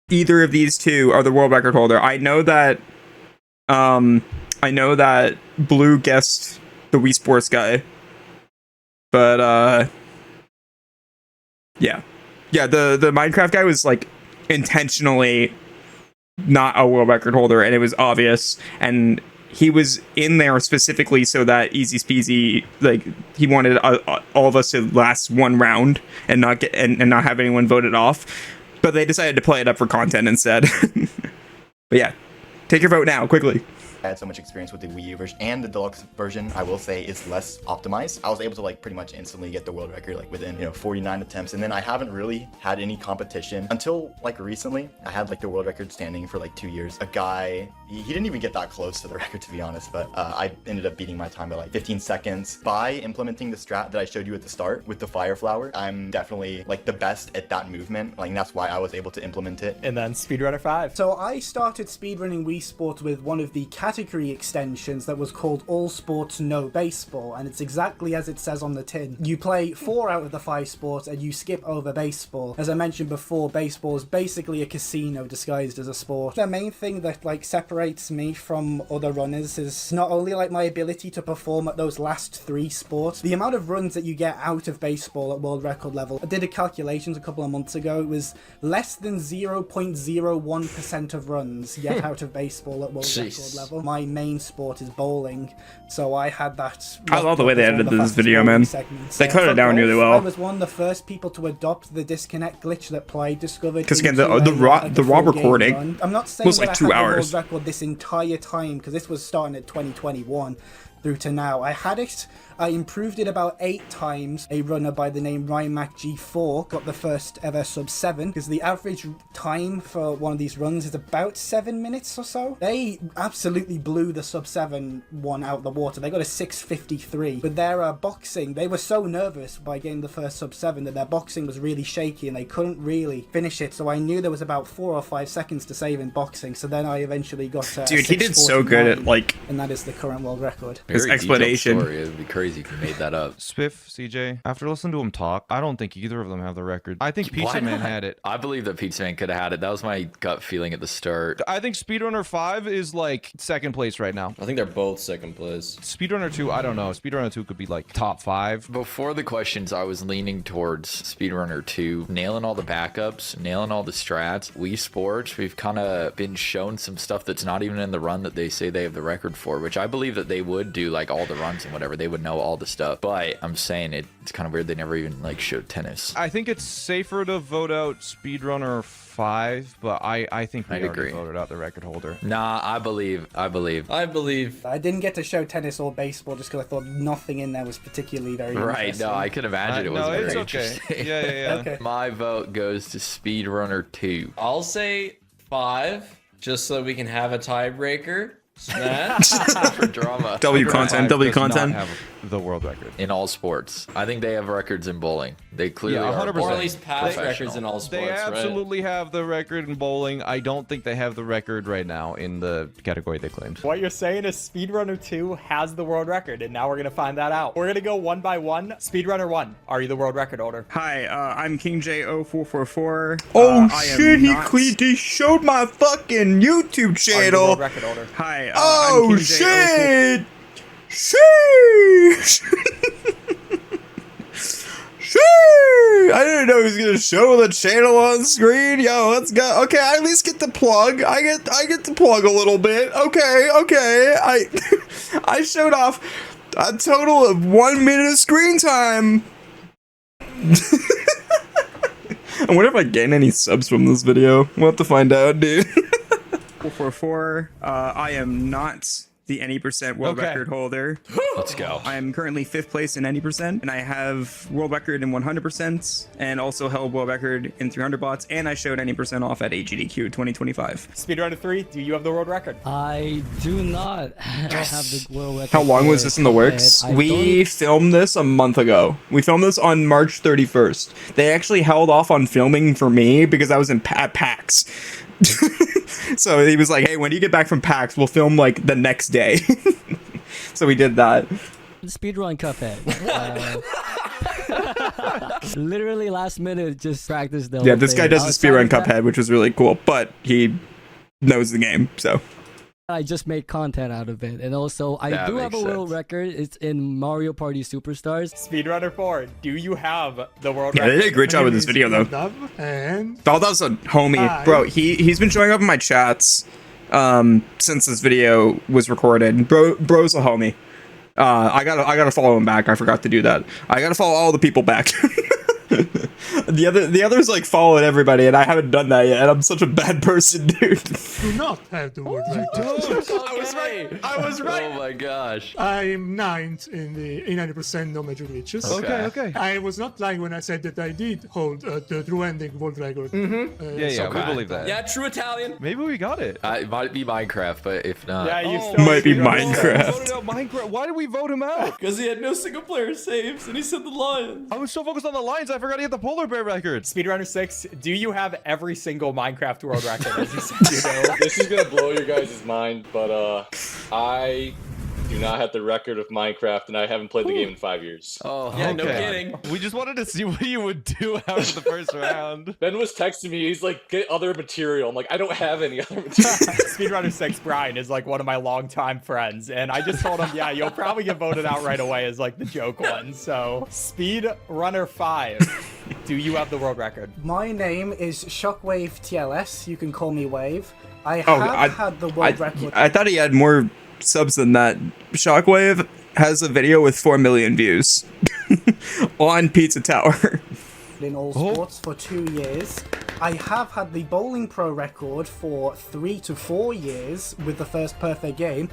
either of these two are the world record holder? I know that Blue guessed the Wii Sports guy. But yeah. Yeah, the Minecraft guy was like intentionally not a world record holder, and it was obvious, and he was in there specifically so that EazySpeezy, like, he wanted all of us to last one round and not get and not have anyone voted off. But they decided to play it up for content instead. But yeah, take your vote now, quickly. I had so much experience with the Wii U version, and the deluxe version, I will say, is less optimized. I was able to like pretty much instantly get the world record like within 49 attempts, and then I haven't really had any competition until like recently. I had like the world record standing for like 2 years. A guy, he didn't even get that close to the record, to be honest, but I ended up beating my time by like 15 seconds by implementing the strat that I showed you at the start with the fire flower. I'm definitely like the best at that movement, like that's why I was able to implement it. And then Speedrunner 5. So I started speedrunning Wii Sports with one of the category extensions that was called All Sports No Baseball, and it's exactly as it says on the tin. You play 4 out of the 5 sports and you skip over baseball. As I mentioned before, baseball is basically a casino disguised as a sport. The main thing that like separates me from other runners is not only like my ability to perform at those last 3 sports, the amount of runs that you get out of baseball at world record level. I did a calculations a couple of months ago. It was less than 0.01% of runs yet out of baseball at world record level. My main sport is bowling, so I had that. I love the way they edited this video, man. They cut it down really well. I was one of the first people to adopt the disconnect glitch that Play discovered. Because again, the raw recording I'm not saying was like 2 I had hours. the world record this entire time, because this was starting at 2021 through to now. I had it. I improved it about 8 times. A runner by the name Rymac G4 got the first ever sub 7, because the average time for one of these runs is about 7 minutes or so. They absolutely blew the sub 7 one out the water. They got a 6:53. But their boxing, they were so nervous by getting the first sub 7 that their boxing was really shaky and they couldn't really finish it. So I knew there was about 4 or 5 seconds to save in boxing. So then I eventually got dude, he did so good at like and that is the current world record. his explanation. It would be crazy crazy if you made that up. Spiff, CJ, after listening to him talk, I don't think either of them have the record. I think Why Pizza Man not? had it. I believe that Pizza Man could have had it. That was my gut feeling at the start. I think Speedrunner 5 is like second place right now. I think they're both second place. Speedrunner 2, I don't know. Speedrunner 2 could be like top 5. Before the questions, I was leaning towards Speedrunner 2, nailing all the backups, nailing all the strats. Wii Sports, we've kind of been shown some stuff that's not even in the run that they say they have the record for, which I believe that they would do like all the runs and whatever. They would know all the stuff. But I'm saying it's kind of weird they never even like showed tennis. I think it's safer to vote out Speedrunner 5, but I think we I'd already agree. voted out the record holder. Nah, I believe. I believe. I didn't get to show tennis or baseball just because I thought nothing in there was particularly very Right, interesting. no, I can imagine it was no, very it's okay. interesting. Yeah. Okay. My vote goes to Speedrunner 2. I'll say 5, just so we can have a tiebreaker. Smash. For drama. W content, W Does not content. have the world record. In all sports. I think they have records in bowling. They clearly Yeah, are. 100%. Or at least past Professional. records in all sports, They right? absolutely have the record in bowling. I don't think they have the record right now in the category they claimed. What you're saying is Speedrunner 2 has the world record, and now we're going to find that out. We're going to go one by one. Speedrunner 1, are you the world record holder? Hi, I'm King J0444. Oh I am shit, not- he showed my fucking YouTube Are you the channel. world record holder? Hi, Oh I'm King shit! Sheesh! Sheesh! I didn't know he was gonna show the channel on screen. Yo, let's go. Okay, I at least get the plug. I get to plug a little bit. Okay. I showed off a total of 1 minute of screen time. I wonder if I gain any subs from this video. We'll have to find out, dude. 444. I am not the any percent world Okay. record holder. Let's go. I am currently 5th place in any percent, and I have world record in 100%, and also held world record in 300 bots, and I showed any percent off at AGDQ 2025. Speedrunner 3, do you have the world record? I do not have the world record. How long was for this in the works? it. I We don't- filmed this a month ago. We filmed this on March 31st. They actually held off on filming for me because I was at PAX. So he was like, hey, when do you get back from PAX? We'll film like the next day. So we did that. Speedrun Cuphead. Literally last minute, just practice the Yeah, whole this guy thing. does the Outside speedrun of that, Cuphead, which was really cool, but he knows the game, so. I just made content out of it. And also, I That do have a makes world sense. record. It's in Mario Party Superstars. Speedrunner 4, do you have the world Yeah, record? they did a great job with this video, though. And Valdov's a homie. Hi. Bro, he's been showing up in my chats since this video was recorded. Bro's a homie. I gotta follow him back. I forgot to do that. I gotta follow all the people back. The others like followed everybody, and I haven't done that yet. I'm such a bad person, dude. do not have the world record. I was right. Oh my gosh. I'm 9th in the 90% no major glitches. Okay. I was not lying when I said that I did hold the true ending world record. Yeah, we believe that. Yeah, true Italian. Maybe we got it. It might be Minecraft, but if not. Yeah, you Oh, still Might be Speedrunner 4. Minecraft. Voted out Minecraft. Why did we vote him out? Because he had no single player saves, and he said the Lions. I was so focused on the Lions, I forgot to get the polar bear record. Speedrunner 6, do you have every single Minecraft world record as you said you do? This is gonna blow your guys' mind, but I do not have the record of Minecraft, and I haven't played the game in 5 years. Oh, Yeah, no Okay. kidding. We just wanted to see what you would do after the first round. Ben was texting me. He's like, "Get other material." I'm like, "I don't have any other material." Speedrunner 6, Brian, is like one of my longtime friends, and I just told him, yeah, you'll probably get voted out right away as like the joke one. So, Speedrunner 5, do you have the world record? My name is Shockwave TLS. You can call me Wave. I Oh, have had the world record. I thought he had more subs than that. Shockwave has a video with 4 million views on Pizza Tower. In all sports for 2 years. I have had the bowling pro record for 3 to 4 years with the first perfect game.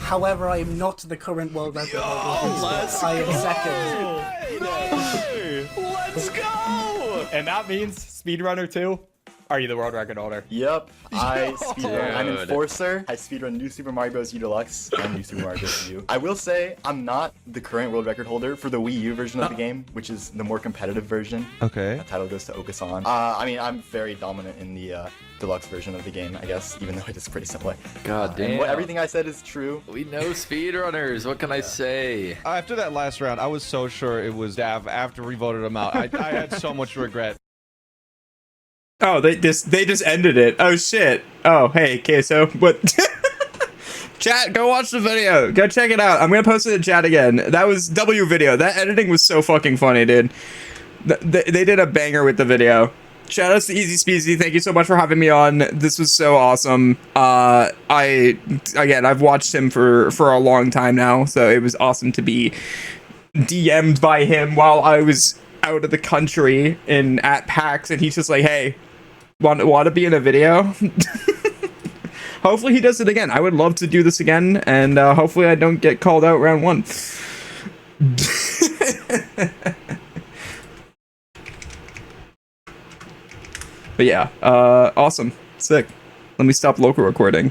However, I am not the current world record holder. in sports. I am second. Let's go! And that means Speedrunner 2, Are you the world record holder? Yep, I speedrun. I'm Dude. Enforcer. I speedrun New Super Mario Bros. U Deluxe and New Super Mario Bros. U. I will say I'm not the current world record holder for the Wii U version of the game, which is the more competitive version. Okay. That title goes to Okasan. I mean, I'm very dominant in the deluxe version of the game, I guess, even though it is pretty similar. God And damn. everything I said is true. We know speedrunners. What can I say? After that last round, I was so sure it was Dav after we voted him out. I had so much regret. Oh, they just ended it. Oh shit. Oh hey, Queso. But chat, go watch the video. Go check it out. I'm gonna post it in chat again. That was W video. That editing was so fucking funny, dude. They did a banger with the video. Shout outs to EazySpeezy. Thank you so much for having me on. This was so awesome. I've watched him for a long time now, so it was awesome to be DM'd by him while I was out of the country at PAX, and he's just like, hey, want to be in a video? Hopefully he does it again. I would love to do this again, and hopefully I don't get called out round 1. But yeah, awesome, sick. Let me stop local recording.